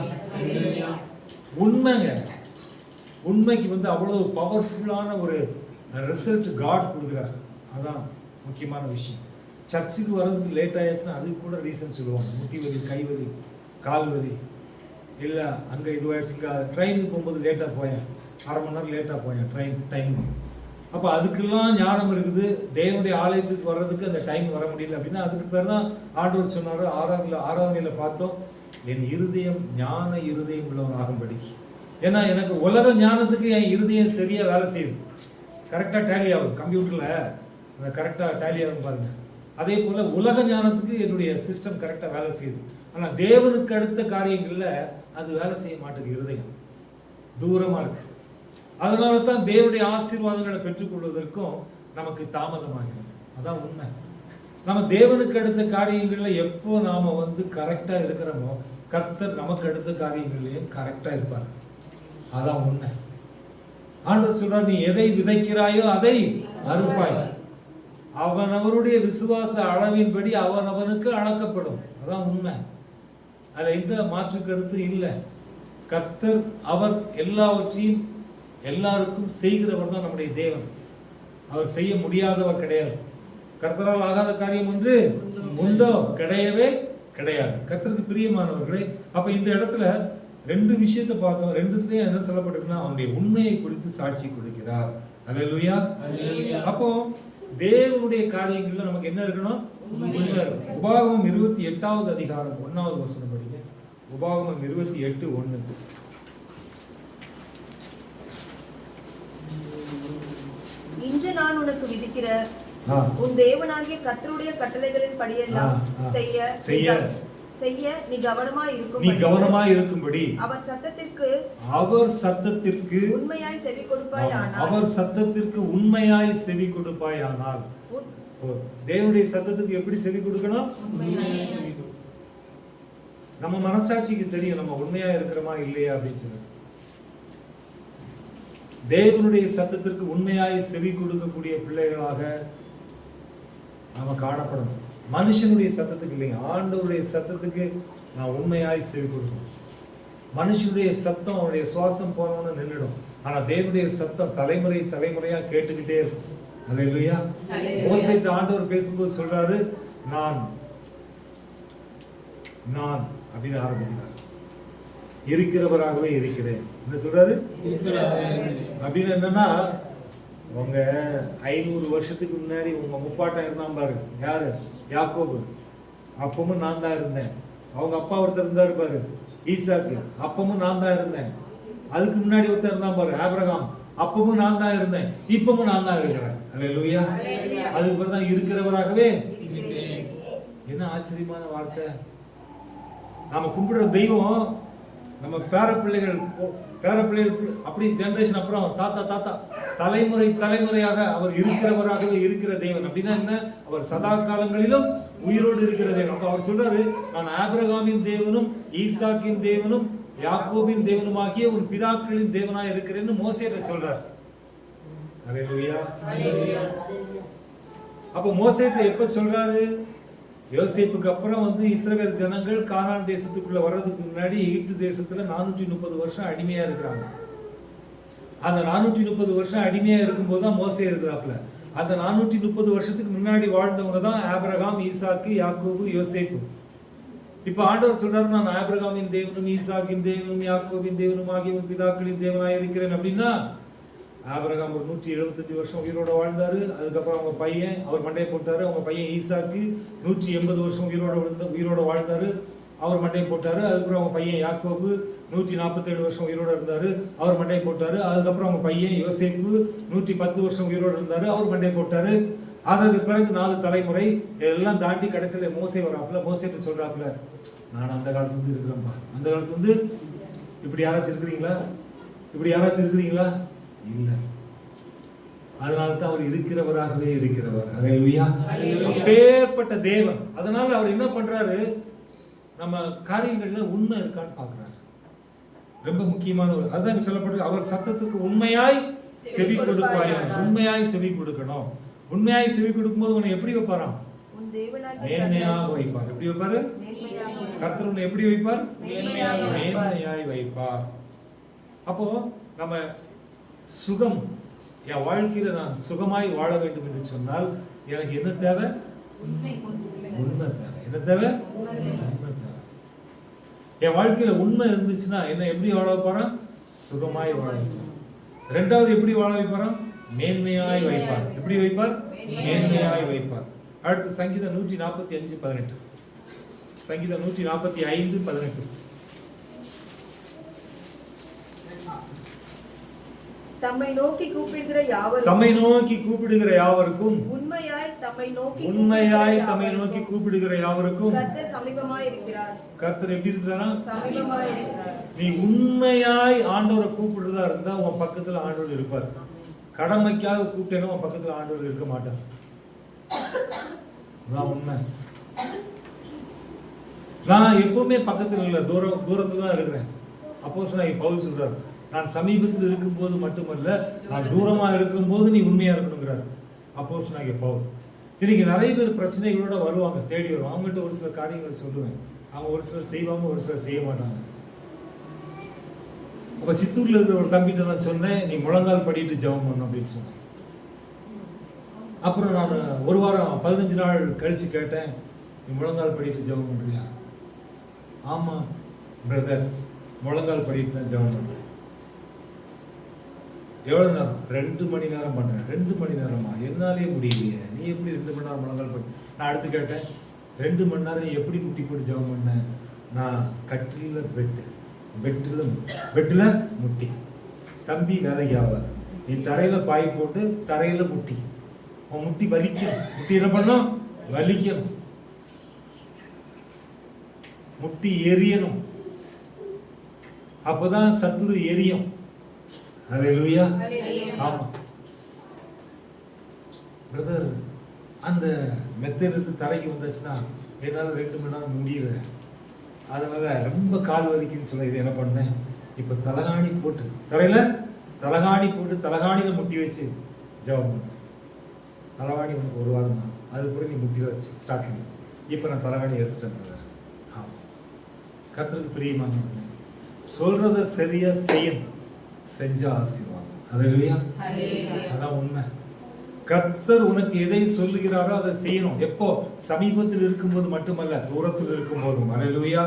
உண்மைங்க, உண்மைக்கு வந்து அவ்வளோ பவர்ஃபுல்லான ஒரு ரிசல்ட் காட் கொடுக்குறார். அதான் முக்கியமான விஷயம். சர்ச்சுக்கு வர்றதுக்கு லேட் ஆயிடுச்சுன்னா அதுக்கு கூட ரீசன் சொல்லுவாங்க. முட்டி வலி, கை வலி, கால் வலி, இல்லை அங்கே இதுவாயிடுச்சுங்க. ட்ரெயினுக்கு போகும்போது லேட்டாக போயேன், 1/2 மணி நேரம் லேட்டாக போயேன் டைம். அப்போ அதுக்கெல்லாம் ஞானம் இருக்குது. தேவனுடைய ஆலயத்துக்கு வர்றதுக்கு அந்த டைம் வர முடியல அப்படின்னா அதுக்கு பேர் தான் ஆண்டவர் சொன்னார். ஆராதனையில் பார்த்தோம், என் இருதயம் ஞான இருதயம் உள்ளவன் ஆகும்படி. ஏன்னா எனக்கு உலக ஞானத்துக்கு என் இருதயம் சரியாக வேலை செய்யுது, கரெக்டாக டேலி ஆகுது. கம்ப்யூட்டரில் அந்த கரெக்டாக டேலி ஆகும் பாருங்க. அதே போல் உலக ஞானத்துக்கு என்னுடைய சிஸ்டம் கரெக்டாக வேலை செய்யுது. ஆனால் தேவனுக்கு அடுத்த காரியங்களில் அது வேலை செய்ய மாட்டேங்குது, இருதயம் தூரமாக இருக்கு. அதனால தான் தேவனுடைய ஆசீர்வாதங்களை பெற்றுக்கொள்வதற்கும் நமக்கு தாமதமாகிறது. அதான் உண்மை. நம்ம தேவனுக்கு அடுத்த காரியங்களில் எப்போ நாம் வந்து கரெக்டாக இருக்கிறோமோ கர்த்தர் நமக்கு அடுத்த காரியங்கள்லையும் கரெக்டாக இருப்பார். அதான் உண்மை. ஆண்டவர் சொல்றார், நீ எதை விதைக்கிறாயோ அதை அறுப்பாய். அவனவருடைய விசுவாச அளவின்படி அவனவனுக்கு அளக்கப்படும். அதான் உண்மை. அதில் எந்த மாற்று கருத்து இல்லை. கர்த்தர் அவர் எல்லாவற்றையும் எல்லாருக்கும் செய்கிறவர் தான் நம்முடைய தேவன். அவர் செய்ய முடியாதவர் கிடையாது. கர்த்தரால் ஆகாத காரியம் ஒன்று உண்டோ? கிடையவே கிடையாது. கர்த்தருக்கு பிரியமானவர்களே, அப்ப இந்த இடத்துல 2 விஷயத்தை பார்த்தோம். 2த்துலயும் என்ன சொல்லப்பட்டிருக்குன்னா அவனுடைய உண்மையை குறித்து சாட்சி கொடுக்கிறார். அல்லேலூயா. அப்போ தேவனுடைய காரியங்கள்ல நமக்கு என்ன இருக்கணும்? உண்மையா இருக்கும். உபாகமம் 28வது அதிகாரம் 1வது வசனம் படிங்க. உபாகமம் 28:1. இன்று நான் உனக்கு விதிக்கிற ஆ. உன் தேவனாகிய கர்த்தருடைய கட்டளைகளின் படியெல்லாம் செய்ய நீ கவனமாய் இருக்கும்படி அவர் சத்தத்திற்கு உண்மையாய் செவி கொடுப்பாயானால் தேவனுடைய சத்தத்துக்கு எப்படி செவி கொடுக்கணும்? நம்ம மனசாட்சிக்கு தெரியும் நம்ம உண்மையா இருக்கிறோமா இல்லையா அப்படின்னு சொல்லி. தேவனுடைய சத்தத்திற்கு உண்மையாய் செவி கொடுக்கக்கூடிய பிள்ளைகளாக நாம காணப்படணும். மனுஷனுடைய சத்தத்துக்கு இல்லைங்க, ஆண்டவருடைய சத்தத்துக்கு நான் உண்மையாய் செவி கொடுக்கணும். மனுஷனுடைய சத்தம் அவருடைய சுவாசம் போனவன்னு நின்றுடும். ஆனா தேவனுடைய சத்தம் தலைமுறையா கேட்டுக்கிட்டே இருக்கும். அல்லேலூயா. மோசேட்ட ஆண்டவர் பேசும்போது சொல்றாரு, நான் அப்படின்னு ஆரம்பிக்கிறார். இருக்கிறவராகவே இருக்கிறேன். என்ன சொல்றாரு? அப்படின்னு என்னன்னா, உங்க 500 வருஷத்துக்கு முன்னாடி உங்க முப்பாட்டா இருந்தான் பாரு, யாரு? யாக்கோபு. அப்பவும் நான் தான் இருந்தேன். அவங்க அப்பா ஒருத்தர் இருந்தாரு பாரு, ஈசாக்கு. அப்பவும் நான் தான் இருந்தேன். அதுக்கு முன்னாடி ஒருத்தர் இருந்தான் பாரு, ஆபிரகாம். அப்பவும் நான் தான் இருந்தேன். இப்பவும் நான் தான் இருக்கிறேன். அல்லேலூயா. அதுக்கு பிறகு தான் இருக்கிறவராகவே. என்ன ஆச்சரியமான வார்த்தை! நாம கும்பிடுற தெய்வம் நம்ம பேர பிள்ளைகள் அப்படி ஜெனரேஷன் அப்புறம் தாத்தா தலைமுறையாக அவர் இருக்கிறவராகவே இருக்கிற தேவன். அப்படின்னா என்ன? அவர் சதா காலங்களிலும் உயிரோடு இருக்கிற தேவன். அப்ப அவர் சொல்றாரு, நான் ஆபிரகாமின் தேவனும் ஈசாக்கின் தேவனும் யாக்கோபின் தேவனுமாகிய ஒரு பிதாக்களின் தேவனாய் இருக்கிறேன்னு மோசேட்ட சொல்றார். அல்லேலூயா. அப்ப மோசேட்ட எப்ப சொல்றாரு? யோசேப்புக்கு அப்புறம் இஸ்ரவேல் ஜனங்கள் கானான் தேசத்துக்குள்ள வர்றதுக்கு முன்னாடி எகிப்து தேசத்துல 430 வருஷம் அடிமையா இருக்கிறாங்க. அந்த 430 வருஷம் அடிமையா இருக்கும்போது தான் மோசே இருக்கிறாப்ல. அந்த 430 வருஷத்துக்கு முன்னாடி வாழ்ந்தவங்க தான் ஆபிரகாம், ஈசாக்கு, யாக்கோபு, யோசேப்பு. இப்ப ஆண்டவர் சொல்றாரு, நான் ஆபிரகாமின் தேவனும் ஈசாக்கின் தேவனும் யாக்கோபின் தேவனும் ஆகிய உன் பிதாக்களின் தேவனாய் இருக்கிறேன். அப்படின்னா ஆபிரகாம் ஒரு 175 வருஷம் உயிரோட வாழ்ந்தாரு. அதுக்கப்புறம் அவங்க பையன் அவர் மண்டையை போட்டாரு. அவங்க பையன் ஈசாக்கு 180 வருஷம் உயிரோட வாழ்ந்தாரு. அவர் மண்டையை போட்டாரு. அதுக்கப்புறம் அவங்க பையன் யாக்கோபு 147 வருஷம் உயிரோட இருந்தாரு. அவர் மண்டையை போட்டாரு. அதுக்கப்புறம் அவங்க பையன் யோசேப்பு 110 வருஷம் உயிரோட இருந்தாரு. அவர் மண்டையை போட்டாரு. அதற்கு பிறகு 4 தலைமுறை எல்லாம் தாண்டி கடைசியில மோசே வராப்புல. மோசேட்ட சொல்றாப்புல, நான் அந்த காலத்துல இருக்கிறேன்ப்பா. அந்த காலத்துல இப்படி யாராச்சும் இருக்கிறீங்களா? இல்ல. அதனால தான் அவர் இருக்கிறவராகவே இருக்கிறவர். அல்லேலூயா. அப்பேற்பட்ட தேவன். அதனால அவர் என்ன பண்றாரு? நம்ம காரியங்கள்ல உண்மை இருக்கான்னு பாக்குறாரு. ரொம்ப முக்கியமான அதுதான் சொல்லப்படுது, அவர் சத்தத்துக்கு உண்மையாய் செவி கொடுப்பாயாம். உண்மையாய் செவி கொடுக்கணும். உண்மையாய் செவி கொடுக்கும்போது உன்னை எப்படி வைப்பாராம்? மேன்மையாக வைப்பார். எப்படி வைப்பாரு? கர்த்தர் உன்னை எப்படி வைப்பார்? மேன்மையாய் வைப்பார். அப்போ நம்ம சுகம், என் வாழ்க்கையில நான் சுகமாய் வாழ வேண்டும் என்று சொன்னால் எனக்கு என்ன தேவை? உண்மை தேவை. என்ன தேவை? உண்மை தேவை. என் வாழ்க்கையில உண்மை இருந்துச்சுன்னா என்ன எப்படி வாழ வைப்பாராம்? சுகமாய் வாழ வைப்பார். ரெண்டாவது எப்படி வாழ வைப்பாராம்? மேன்மையாய் வைப்பார். எப்படி வைப்பார்? மேன்மையாய் வைப்பார். அடுத்து சங்கீதம் 145:18. சங்கீதம் 145:18. தம்மை நோக்கி கூப்பிடுகிற யாவருக்கும் உண்மையாய் தம்மை நோக்கி கூப்பிடுகிற யாவருக்கும் கர்த்தர் சமீபமாய் இருக்கிறார். கர்த்தர் எப்படி இருக்கிறாரா? சமீபமாய் இருக்கிறார். நீ உண்மையாய் ஆண்டவரை கூப்பிடுறதா இருந்தா உன் பக்கத்துல ஆண்டவர் இருப்பார். கடமைக்காக கூப்பிட்டேன்னா உன் பக்கத்துல ஆண்டவர் இருக்க மாட்டார். அதான் உண்மை. நான் எப்பவுமே பக்கத்துல இல்ல, தூரத்துல தான் இருக்கிறேன். அப்போஸ்தலன் பவுல் சொல்றாரு, நான் சமீபத்தில் இருக்கும்போது மட்டுமல்ல, நான் தூரமா இருக்கும்போது நீ உண்மையா இருக்கணுங்கிறார் அப்போஸ்தலன் பவுல். இன்னைக்கு நிறைய பேர் பிரச்சனைகளோட வருவாங்க, தேடி வருவாங்க. அவங்கள்ட்ட ஒரு சில காரியங்களை சொல்லுவேன். அவங்க ஒரு சிலர் செய்வாங்க, ஒரு சிலர் செய்ய மாட்டாங்க. அப்ப சித்தூர்ல இருக்கிற ஒரு தம்பிட்ட நான் சொன்னேன், நீ முழங்கால் படிட்டு ஜெபம் பண்ணணும் அப்படின்னு சொன்னேன். அப்புறம் நான் ஒரு வாரம் 15 நாள் கழிச்சு கேட்டேன், நீ முழங்கால் படிட்டு ஜெபம் பண்றியா? ஆமா பிரதர், முழங்கால் படிட்டு தான் ஜெபம் பண்றேன். எவ்வளவு நேரம்? 2 மணி நேரம் பண்றேன். 2 மணி நேரமா? என்னாலே முடியலையே. நீ எப்படி 2 மணி நேரம் முழங்கால் பண்ண? நான் அடுத்து கேட்டேன், 2 மணி நேரம் நீ எப்படி முட்டி போட்டு ஜெபம் பண்ண? நான் கட்டில பெட்டில் முட்டி. தம்பி வேலைக்கு ஆகாது. நீ தரையில பாய் போட்டு தரையில முட்டி. உன் முட்டி வலிக்கும். முட்டி என்ன பண்ணும்? வலிக்கும். முட்டி எரியணும். அப்பதான் சத்துரு எரியும். ஹல்லேலூயா. ஆமா பிரதர், அந்த மெத்தையிலிருந்து தரைக்கு வந்துச்சுன்னா என்னால 2 மணி நேரம் முடியல, அதனால ரொம்ப கால் வலிக்குன்னு சொல்ல இது என்ன பண்ணேன், இப்ப தலகாணி போட்டு தரையில தலகாணியில முட்டி வச்சு ஜெபம் பண்ணேன். தலகாணி உனக்கு 1 வாரம் தான், அதுக்கப்புறம் நீ முட்டில வச்சு ஸ்டார்ட் பண்ணி. இப்ப நான் தலகாணி எடுத்துட்டேன் பிரதர். ஆமா, கர்த்தருக்கு பிரியமான சொல்றத சரியா செய்யணும். செஞ்சா ஆசீர்வாதம். ஹல்லேலூயா. அதான் உண்மை. கர்த்தர் உனக்கு எதை சொல்லுகிறாரோ அதை செய்யணும். எப்போ? சமீபத்தில் இருக்கும்போது மட்டுமல்ல, தூரத்தில் இருக்கும் போதும். ஹல்லேலூயா.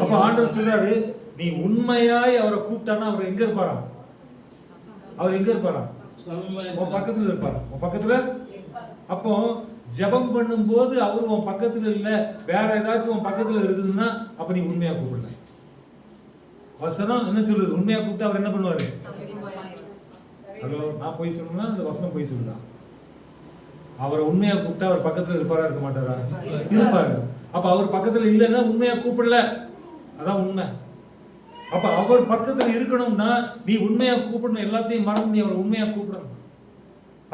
அப்ப ஆண்டவர் சொல்றாரு, நீ உண்மையாய் அவரை கூப்பிட்டானா அவர் எங்க இருப்பாரா? அவர் எங்க இருப்பாரா? உன் பக்கத்துல இருப்பாரா? உன் பக்கத்துல. அப்போ ஜெபம் பண்ணும் போது அவர் உன் பக்கத்துல இல்ல, வேற ஏதாச்சும் உன் பக்கத்துல இருக்குதுன்னா அப்ப நீ உண்மையா கூப்பிடல. வசனம் என்ன சொல்லுது? உண்மையா கூப்பிட்டு அவர் என்ன பண்ணுவாரு? ஹலோ, நான் போய் சொல்லணும்னா அந்த வசனம் போய் சொல்லுதான். அவரை உண்மையா கூப்பிட்டா அவர் பக்கத்துல இருப்பாரா இருக்க மாட்டாரா? இருப்பாரு. அப்ப அவர் பக்கத்துல இல்லைன்னா உண்மையா கூப்பிடல. அதான் உண்மை. அப்ப அவர் பக்கத்துல இருக்கணும்னா நீ உண்மையா கூப்பிடணும். எல்லாத்தையும் மறந்து நீ அவர் உண்மையா கூப்பிடணும்.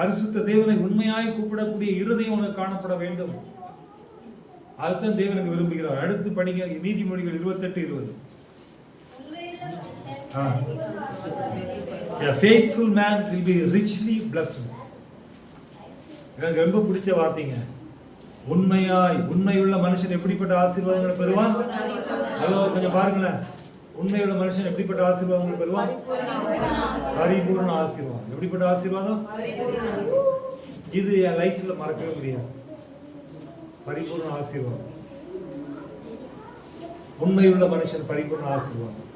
பரிசுத்த தேவனை உண்மையாய் கூப்பிடக்கூடிய இருதயம் உனக்கு காணப்பட வேண்டும். அதுதான் தேவனுக்கு விரும்புகிறார். அடுத்து படிங்க நீதிமொழிகள் 28:20. A faithful man will be richly blessed. எனக்கு ரொம்ப பிடிச்ச வார்த்தைங்க. உண்மையுள்ள மனுஷன் எப்படிப்பட்ட ஆசீர்வாதங்களை பெறுவான்? ஹலோ, கொஞ்சம் பாருங்களேன். உண்மையுள்ள மனுஷன் எப்படிப்பட்ட ஆசீர்வாதங்களை பெறுவான்? பரிபூர்ண ஆசீர்வாதம். எப்படிப்பட்ட ஆசீர்வாதம்? இது என் லைஃப்ல மறக்கவே முடியாது. பரிபூர்ண ஆசீர்வாதம். உண்மையுள்ள மனுஷன் பரிபூர்ண ஆசீர்வாதம்.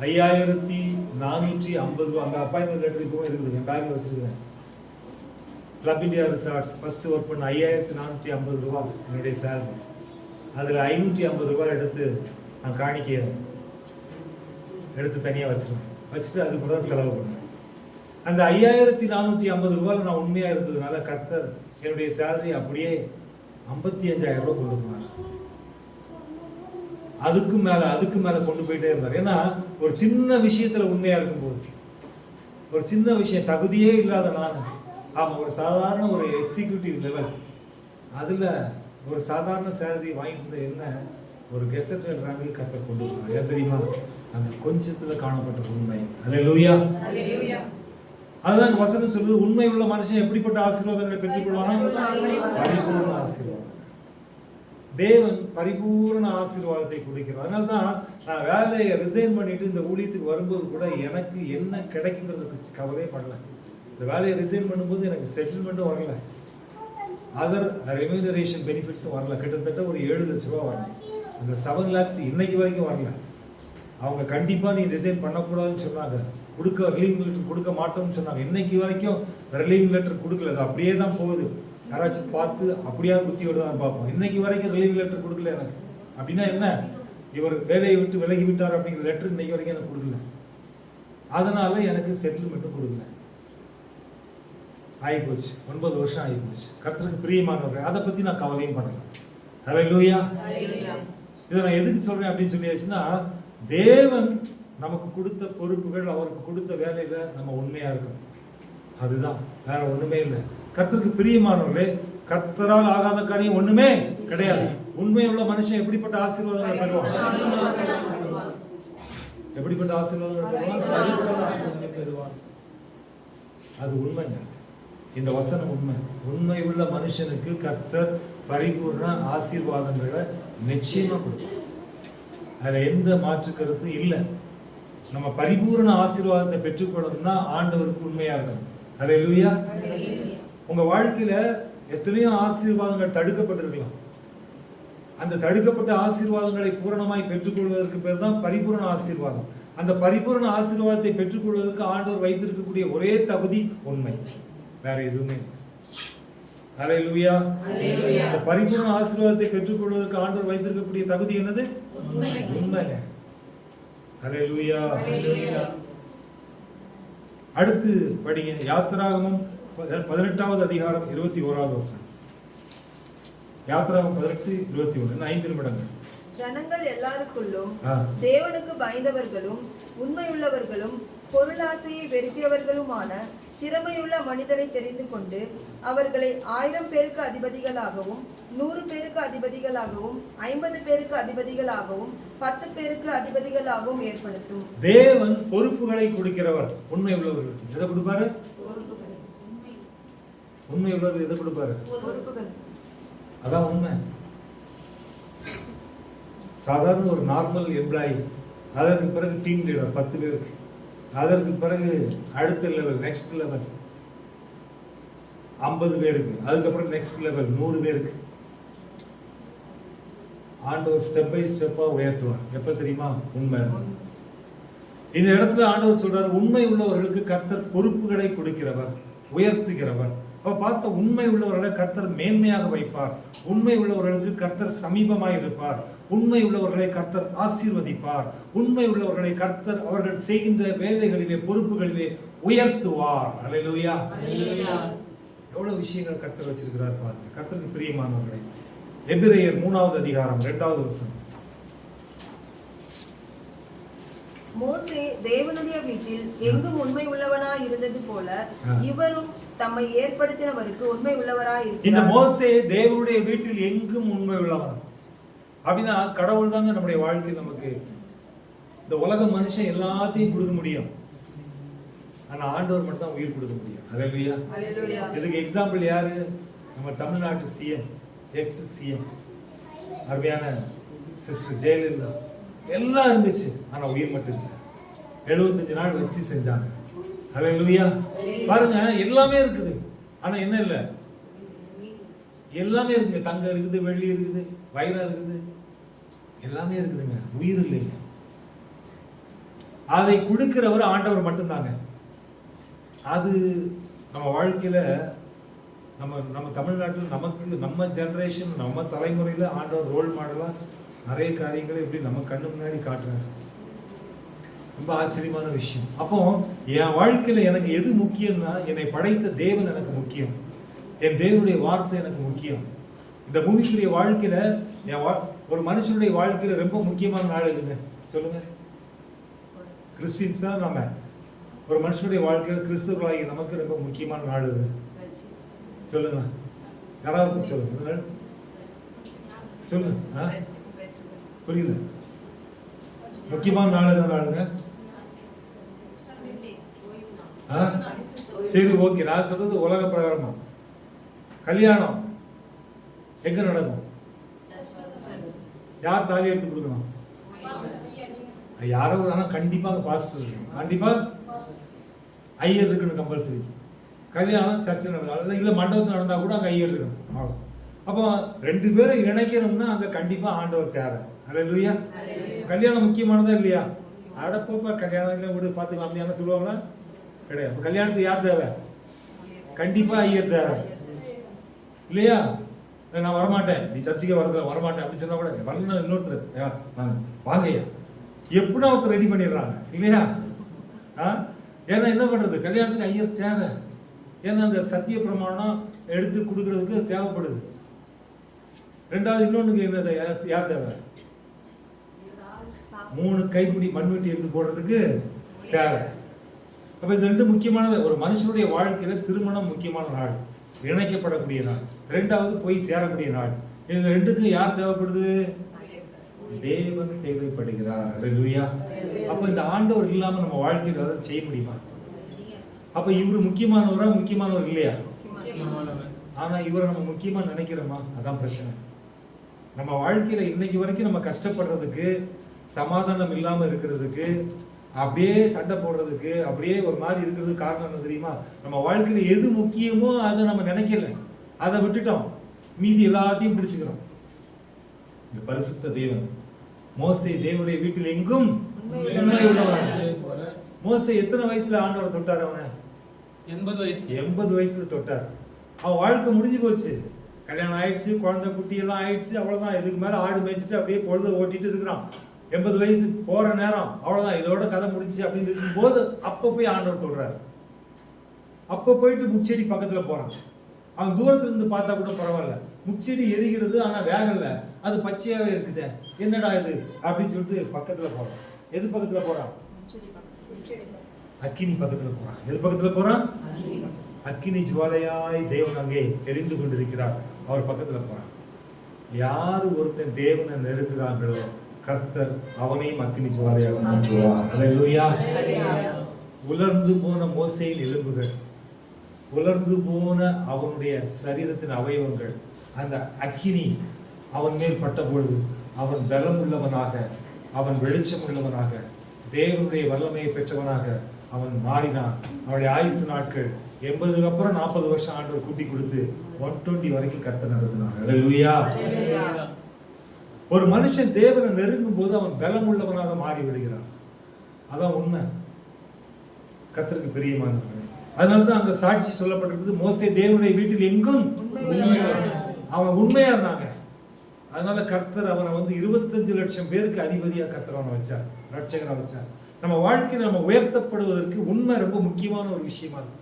5450 ரூபா. அங்க அப்பாயின்மெண்ட் லெட்டர் இப்போ இருக்குது, என் பேங்க்ல வச்சிருக்கேன். Club India resorts first work பண்ண 5450 ரூபா என்னுடைய சேலரி. அதில் 550 ரூபாய் எடுத்து நான் காணிக்கையை எடுத்து தனியாக வச்சுட்டு அதுக்கு தான் செலவு பண்ணேன். அந்த 5450 ரூபாயில் நான் உண்மையாக இருந்ததுனால கர்த்தர் என்னுடைய சேலரி அப்படியே 55000 ரூபாய் கொண்டு போனார். அதுக்கு மேல கொண்டு போயிட்டே இருந்தார். ஏன்னா ஒரு சின்ன விஷயத்துல உண்மையா இருக்கும்போது, ஒரு சின்ன விஷயம் தகுதியே இல்லாத நான், ஒரு சாதாரண ஒரு எக்ஸிக்யூட்டிவ் லெவல், அதுல ஒரு சாதாரண சேலரி வாங்கிட்டு என்ன ஒரு கெசட்டட் ரேங்கில் கர்த்தர் கொண்டு போனார். ஏன் தெரியுமா? அந்த கொஞ்சத்துல காணப்பட்ட உண்மை. ஹல்லேலூயா. அதுதான் வசனம் சொல்லுது, உண்மை உள்ள மனுஷன் எப்படிப்பட்ட ஆசீர்வாதங்களை பெற்றுக்கொள்வானா? பரிபூர்ண ஆசீர்வாதம். தேவன் பரிபூர்ண ஆசீர்வாதத்தை கொடுக்கிறார். அதனால தான் நான் வேலையை ரிசைன் பண்ணிட்டு இந்த ஊழியத்துக்கு வரும்போது கூட எனக்கு என்ன கிடைக்குங்கிறதுக்கு கவலையே படல. இந்த வேலையை ரிசைன் பண்ணும்போது எனக்கு செட்டில்மெண்ட்டும் வரல, அதர் ரெம்யூனரேஷன் பெனிஃபிட்ஸும் வரல. கிட்டத்தட்ட ஒரு 7 லட்ச ரூபா வரல. அந்த 7 lakhs இன்னைக்கு வரைக்கும் வரல. அவங்க கண்டிப்பா நீ ரிசைன் பண்ணக்கூடாதுன்னு சொன்னாங்க, ரிலீவிங் லெட்டர் கொடுக்க மாட்டோம்னு சொன்னாங்க. இன்னைக்கு வரைக்கும் ரிலீவிங் லெட்டர் கொடுக்கல. அது அப்படியே தான் போகுது. யாராச்சும் பார்த்து அப்படியா குத்தி விடுதான் பார்ப்போம். இன்னைக்கு வரைக்கும் ரிலீவிங் லெட்டர் கொடுக்கல எனக்கு. அப்படின்னா என்ன? இவர் வேலையை விட்டு விலகி விட்டார் அப்படிங்கிற லெட்டர் இன்னைக்கு வரைக்கும் எனக்கு கொடுக்கல. அதனால எனக்கு செட்டில்மெண்ட்டும் கொடுக்கல. ஆகிப்போச்சு, 9 வருஷம் ஆகிப்போச்சு. கர்த்தருக்கு பிரியமானவர்கள், அதை பத்தி நான் கவலையும் பண்ணல. ஹல்லேலூயா. இதை நான் எதுக்கு சொல்றேன் அப்படின்னு சொல்லியாச்சுன்னா, தேவன் நமக்கு கொடுத்த பொறுப்புகள், அவருக்கு கொடுத்த வேலையில நம்ம உண்மையா இருக்கணும். அதுதான், வேற ஒண்ணுமே இல்லை. கர்த்தருக்கு பிரியமானவர்களே, கர்த்தரால் ஆகாத காரியம் ஒண்ணுமே கிடையாது. உண்மையுள்ள மனுஷன் எப்படிப்பட்ட ஆசீர்வாதங்களை பெறுவான்? எப்படிப்பட்ட ஆசீர்வாதங்களை பெறுவான்? அது உண்மைங்க. இந்த வசனம் உண்மை. உண்மை உள்ள மனுஷனுக்கு கர்த்தர் பரிபூர்ண ஆசீர்வாதங்களை நிச்சயமா கொடுக்கும். அதுல எந்த மாற்று கருத்து இல்லை. நம்ம பரிபூர்ண ஆசீர்வாதத்தை பெற்றுக்கொள்ளணும்னா ஆண்டவருக்கு உண்மையா இருக்கணும். ஹல்லேலூயா. உங்க வாழ்க்கையில எத்தனையோ ஆசீர்வாதங்கள் தடுக்கப்பட்டிருக்கலாம். அந்த தடுக்கப்பட்ட ஆசீர்வாதங்களை பூரணமாய் பெற்றுக்கொள்வதற்கு பேர் தான் பரிபூர்ண ஆசீர்வாதம். அந்த பரிபூர்ண ஆசீர்வாதத்தை பெற்றுக்கொள்வதற்கு ஆண்டவர் வைத்திருக்கக்கூடிய ஒரே தகுதி உண்மை, வேற எதுவுமே. ஹல்லேலூயா. அந்த பரிபூர்ண ஆசீர்வாதத்தை பெற்றுக்கொள்வதற்கு ஆண்டவர் வைத்திருக்கக்கூடிய தகுதி என்னது? உண்மைங்க. ஹல்லேலூயா. அடுத்து படிங்க, யாத்திராகமம் 18வது அதிகாரம் 21வது வசனம். யாத்திராகமம் 18:21, 5 நிமிடங்கள். ஜனங்கள் எல்லாருக்குள்ளும் தேவனுக்கு பயந்தவர்களும் உண்மையுள்ளவர்களும் பொருளாசையை வெறுக்கிறவர்களுமான திறமையுள்ள மனிதரை தெரிந்து கொண்டு அவர்களை 1000 பேருக்கு அதிபதிகளாகவும் 100 பேருக்கு அதிபதிகளாகவும் 50 பேருக்கு அதிபதிகளாகவும் 10 பேருக்கு அதிபதிகளாகவும் ஏற்படுத்தும். தேவன் பொறுப்புகளை கொடுக்கிறவர். உண்மை உள்ளவர்களுக்கு எதை கொடுப்பாரு? உண்மை உள்ளவர்கள் எதை கொடுப்பாரு? பொறுப்புகள். அதான் உண்மை. சாதாரண ஒரு நார்மல் எம்ப்ளாயி, அதற்கு பிறகு டீம் லீடர் 10 பேருக்கு, அதற்கு பிறகு அடுத்த லெவல், நெக்ஸ்ட் லெவல் 50 பேருக்கு, அதுக்கப்புறம் நெக்ஸ்ட் லெவல் 100 பேருக்கு ஆண்டவர் ஸ்டெப் பை ஸ்டெப்பா உயர்த்துவார். எப்ப தெரியுமா? உண்மை. இந்த இடத்துல ஆண்டவர் சொல்றாரு, உண்மை உள்ளவர்களுக்கு கர்த்தர் பொறுப்புகளை கொடுக்கிறவர், உயர்த்துகிறவர். அப்ப பார்த்த உண்மை உள்ளவர்களை கர்த்தர் மேன்மையாக வைப்பார். உண்மை உள்ளவர்களுக்கு கர்த்தர் சமீபமாய் இருப்பார். உண்மை உள்ளவர்களை கர்த்தர் ஆசீர்வதிப்பார். உண்மை உள்ளவர்களை கர்த்தர் அவர்கள் செய்கின்ற வேலைகளிலே, பொறுப்புகளிலே உயர்த்துவார். அல்லேலூயா. எவ்வளவு விஷயங்கள் கர்த்தர் வச்சிருக்கிறார் பாருங்க. கர்த்தருக்கு பிரியமானவர்களை, எபிரேயர் 3வது அதிகாரம் 2வது வசனம். மோசே தேவனுடைய வீட்டில் எங்கும் உண்மை உள்ளவனாய் இருந்தது போல இவரும் தம்மை ஏற்படுத்தினவருக்கு உண்மை உள்ளவராய் இருக்கிறார். இந்த மோசே தேவனுடைய வீட்டில் எங்கும் உண்மை உள்ளவன் அப்படின்னா, கடவுள் தாங்க நம்முடைய வாழ்க்கையில் நமக்கு இந்த உலக மனுஷன் எல்லாத்தையும் கொடுக்க முடியும், ஆனா ஆண்டவர் மட்டும் தான் உயிர் கொடுக்க முடியும். அல்லேலூயா. இதுக்கு எக்ஸாம்பிள் யாரு? நம்ம தமிழ்நாட்டு சிஎம், எக்ஸ் சிஎம், அருமையான சிஸ்டர் ஜெயலலிதா. எல்லாம் இருந்துச்சு, ஆனா உயிர் மட்டும் இல்லை. 75 நாள் வச்சு செஞ்சாங்க. அல்லேலூயா. பாருங்க, எல்லாமே இருக்குது, ஆனா என்ன இல்லை? எல்லாமே இருக்குங்க. தங்கம் இருக்குது, வெள்ளி இருக்குது, வைரம் இருக்குது, எல்லாமே இருக்குதுங்க, உயிர் இல்லைங்க. அதை கொடுக்கிறவர் ஆண்டவர் மட்டும்தாங்க. அது நம்ம வாழ்க்கையில, நம்ம தமிழ்நாட்டில் நமக்கு, நம்ம ஜெனரேஷன், நம்ம தலைமுறையில ஆண்டவர் ரோல் மாடலா நிறைய காரியங்களை இப்படி நம்ம கண்ணு முன்னாடி காட்டுறாரு. ரொம்ப ஆச்சரியமான விஷயம். அப்போ என் வாழ்க்கையில எனக்கு எது முக்கியம்னா, என்னை படைத்த தேவன் எனக்கு முக்கியம், என் தேவனுடைய வார்த்தை எனக்கு முக்கியம். இந்த பூமிக்குரிய வாழ்க்கையில ஒரு மனுஷனுடைய வாழ்க்கையில ரொம்ப முக்கியமான நாள் எதுங்க சொல்லுங்க? கிறிஸ்டியன்ஸ் தான் நம்ம. ஒரு மனுஷனுடைய வாழ்க்கையில, கிறிஸ்தவர்களாகி நமக்கு ரொம்ப முக்கியமான நாள் எது சொல்லுங்க? யாராவது சொல்லுங்க, சொல்லுங்க. புரியல? முக்கியமான நாள் என்ன நாளுங்க? சரி, ஓகே. நான் சொல்றது உலக பிரகாரமா. கல்யாணம் எங்க நடக்கும்? யார் தாலி எடுத்து கொடுக்கணும்? யாரோ, ஆனா கண்டிப்பா பாஸ்டர் இருக்கணும், கண்டிப்பா ஐயர் இருக்கணும், கம்பல்சரி. கல்யாணம் சர்ச்சை நடந்தாலும் இல்ல மண்டபத்தில் நடந்தா கூட அங்க ஐயர் இருக்கணும். அவ்வளோ. அப்போ 2 பேரை இணைக்கணும்னா அங்க கண்டிப்பா ஆண்டவர் தேவை. அல்லேலூயா. கல்யாணம் முக்கியமானதா இல்லையா? அடப்பப்பா கல்யாணம் இல்லை விடு பார்த்துக்கலாம் அப்படின்னு சொல்லுவாங்களா? கிடையாது. கல்யாணத்துக்கு யார் தேவை? கண்டிப்பா ஐயர் தேவை இல்லையா? நான் வரமாட்டேன், நீ சர்ச்சைக்கு வரமாட்டேன் அப்படின்னு சொன்னா கூட வரணும், இன்னொருத்தர் வாங்கய்யா எப்படின்னா ஒருத்தர் ரெடி பண்ணிடுறாங்க இல்லையா? ஏன்னா என்ன பண்றது, கல்யாணத்துக்கு ஐயர் தேவை. ஏன்னா அந்த சத்திய பிரமாணம் எடுத்து கொடுக்கறதுக்கு தேவைப்படுது. 2வது இன்னொன்னுக்கு என்ன யார் தேவை? 3 கைப்பிடி மண்வெட்டி எடுத்து போடுறதுக்கு தேவை. அப்ப இந்த 2 முக்கியமானது. ஒரு மனுஷனுடைய வாழ்க்கையில திருமணம் முக்கியமான நாள், இணைக்கப்படக்கூடிய நாள். 2வது போய் சேரக்கூடிய நாள். இந்த 2க்கும் யார் தேவைப்படுது? தேவன் தேவைப்படுகிறார். அல்லேலூயா. அப்ப இந்த ஆண்டவர் இல்லாம நம்ம வாழ்க்கையில அதை செய்ய முடியுமா? அப்ப இவரு முக்கியமானவர் இல்லையா? ஆனா இவரை நம்ம முக்கியமா நினைக்கிறோமா? அதான் பிரச்சனை. நம்ம வாழ்க்கையில இன்னைக்கு வரைக்கும் நம்ம கஷ்டப்படுறதுக்கு, சமாதானம் இல்லாம இருக்கிறதுக்கு, அப்படியே சண்டை போடுறதுக்கு, அப்படியே ஒரு மாதிரி இருக்கிறதுக்கு காரணம் என்ன தெரியுமா? நம்ம வாழ்க்கையில எது முக்கியமோ அதை நம்ம நினைக்கல, அதை விட்டுட்டோம், மீதி எல்லாத்தையும் பிடிச்சுக்கிறோம். இந்த பரிசுத்த தேவன் மோசே தேவனுடைய வீட்டில் எங்கும் உண்மை உள்ளவனாக. மோசே எத்தனை வயசுல ஆண்டவர் தொட்டார்? அவனை 80 வயசுல தொட்டார். அவன் வாழ்க்கை முடிஞ்சு போச்சு, கல்யாணம் ஆயிடுச்சு, குழந்தை குட்டி எல்லாம் ஆயிடுச்சு, அவ்வளவுதான். இதுக்கு மேல ஆடு மேய்ச்சிட்டு அப்படியே பொழுத ஓட்டிட்டு இருக்கிறான். 80 வயசு போற நேரம், அவ்வளவுதான், இதோட கதை முடிச்சு அப்படின்னு இருக்கும்போது அப்ப போய் ஆண்டவர் தொடுறாரு. அப்ப போயிட்டு முச்செடி பக்கத்துல போறான். அவன் தூரத்துல இருந்து பார்த்தா கூட பரவாயில்ல, முச்செடி எரிகிறது ஆனா வேகல, அது பச்சையாவே இருக்குது, என்னடா இது அப்படின்னு சொல்லிட்டு பக்கத்துல போறான். எது பக்கத்துல போறான்? அக்கினி பக்கத்துல போறான். எது பக்கத்துல போறான்? அக்கினி ஜுவாலையாய் தேவன் அங்கே எரிந்து கொண்டிருக்கிறார். அவர் பக்கத்துல போறான். யாரு ஒருத்தன் தேவனை நெருங்குறாங்களோ கர்த்தர் அவனையும் அக்கினி ஜுவாலையாக மாற்றுவார். அல்லேலூயா. உலர்ந்து போன மோசேயின் எலும்புகள், உலர்ந்து போன அவனுடைய சரீரத்தின் அவயவங்கள், அந்த அக்கினி அவன் மேல் பட்ட பொழுது அவன் பலம் உள்ளவனாக, அவன் வெளிச்சம் உள்ளவனாக, தேவனுடைய வல்லமையை பெற்றவனாக அவன் மாறினான். அவனுடைய ஆயுசு நாட்கள் 80 அப்புறம் 40 வருஷம் ஆண்டவர் கூட்டி கொடுத்து 120 வரைக்கும் கர்த்தர் நடத்தினார். அல்லேலூயா. ஒரு மனுஷன் தேவனை நெருங்கும் போது அவன் பலம் உள்ளவனாக மாறி விடுகிறான். அதான் உண்மை. கர்த்தருக்கு பிரியமானவர்களே, அதனாலதான் அங்க சாட்சி சொல்லப்பட்டிருக்குது, மோசே தேவனுடைய வீட்டில் எங்கும் அவன் உண்மையா இருந்தாங்க. அதனால கர்த்தர் அவனை 25 லட்சம் பேருக்கு அதிபதியா கர்த்தர் அவனை வச்சார், ரட்சகனா வச்சார். நம்ம வாழ்க்கையில் நம்ம உயர்த்தப்படுவதற்கு உண்மை ரொம்ப முக்கியமான ஒரு விஷயமா இருக்கு.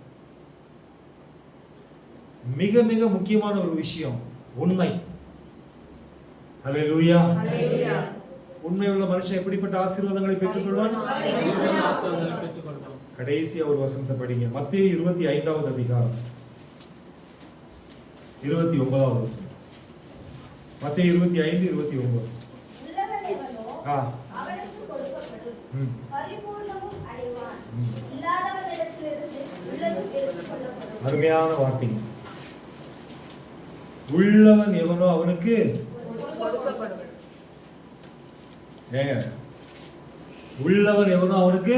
மிக மிக முக்கியமான ஒரு விஷயம் உண்மை. அல்லேலூயா. உண்மை உள்ள மனுஷன் எப்படிப்பட்ட ஆசீர்வாதங்களை பெற்றுக்கொள்வான்? கடைசி ஒரு வசனத்தை படிங்க. மத்தேயு 25வது அதிகாரம் 29வது வசனம். மத்தேயு 25:29. அருமையான வார்த்தை. உள்ளவன் எவனோ அவனுக்கு கொடுக்கப்படும். உள்ளவன் எவனோ அவனுக்கு.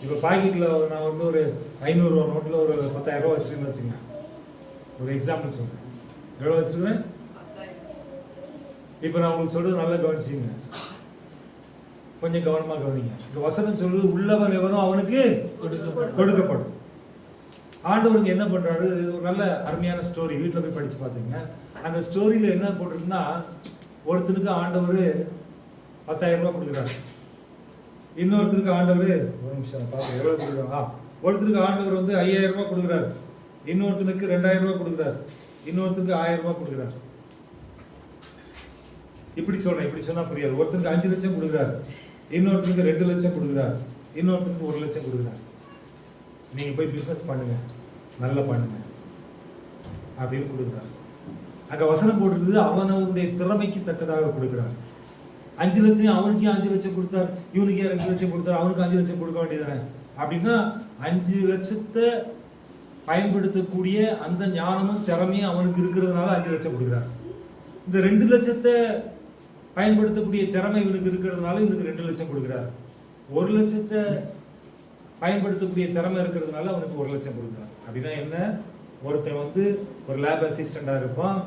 இப்ப பாக்கெட்ல நான் வந்து ஒரு 500 ரூபா நோட்ல ஒரு 10,000 ரூபாய் வச்சிருக்கேன்னு வச்சுங்க. ஒரு எக்ஸாம்பிள் சொல்றேன். எவ்வளவு வச்சிருக்கேன்? இப்ப நான் உங்களுக்கு சொல்றது நல்லா கவனிச்சுங்க, கொஞ்சம் கவனமா கவனிங்க. இந்த வசனம் சொல்றது உள்ளவன் எவனோ அவனுக்கு கொடுக்கப்படும். ஆண்டவருக்கு என்ன பண்றாரு? ஒரு நல்ல அருமையான ஸ்டோரி, வீட்டுல போய் படிச்சு பாத்தீங்க. அந்த ஸ்டோரியில என்ன போட்டிருக்குன்னா, ஒருத்தனுக்கு ஆண்டவர் 10,000 ரூபாய் கொடுக்குறாரு, இன்னொருத்தருக்கு ஆண்டவர், ஒரு நிமிஷம் பாருங்க எவ்வளவு கொடுக்குறாங்க. ஒருத்தருக்கு ஆண்டவர் வந்து 5,000 ரூபாய் கொடுக்குறாரு, இன்னொருத்தனுக்கு 2,000 ரூபாய் கொடுக்குறாரு, இன்னொருத்தருக்கு 1000 ரூபாய் கொடுக்குறாரு. இப்படி சொல்றேன், இப்படி சொன்னா புரியாது. ஒருத்தருக்கு 5 லட்சம் கொடுக்குறாரு, இன்னொருத்தருக்கு 2 லட்சம் கொடுக்குறாரு, இன்னொருத்தருக்கு 1 லட்சம் கொடுக்குறாரு. நீங்க போய் பிசினஸ் பண்ணுங்க, நல்லா பண்ணுங்க அப்படின்னு கொடுக்குறாரு. அங்க வசனம் போட்டுருது, அவனுடைய திறமைக்கு தக்கதாக கொடுக்குறாரு. 5 லட்சம் அவனுக்கு 5 லட்சம் கொடுத்தார், இவனுக்கு 2 லட்சம் கொடுத்தார், அவனுக்கு 5 லட்சம் கொடுக்க வேண்டியதானே? அப்படின்னா 5 லட்சத்தை பயன்படுத்தக்கூடிய அந்த ஞானமும் திறமையும் அவனுக்கு இருக்கிறதுனால 5 லட்சம் கொடுக்குறாரு. இந்த 2 லட்சத்தை பயன்படுத்தக்கூடிய திறமை இவனுக்கு இருக்கிறதுனால இவனுக்கு 2 லட்சம் கொடுக்குறாரு. 1 லட்சத்தை பயன்படுத்தக்கூடிய திறமை இருக்கிறதுனால அவனுக்கு 1 லட்சம் கொடுக்குறாரு. அப்படின்னா என்ன? ஒருத்தன் வந்து ஒரு லேப் அசிஸ்டண்டா இருப்பான்,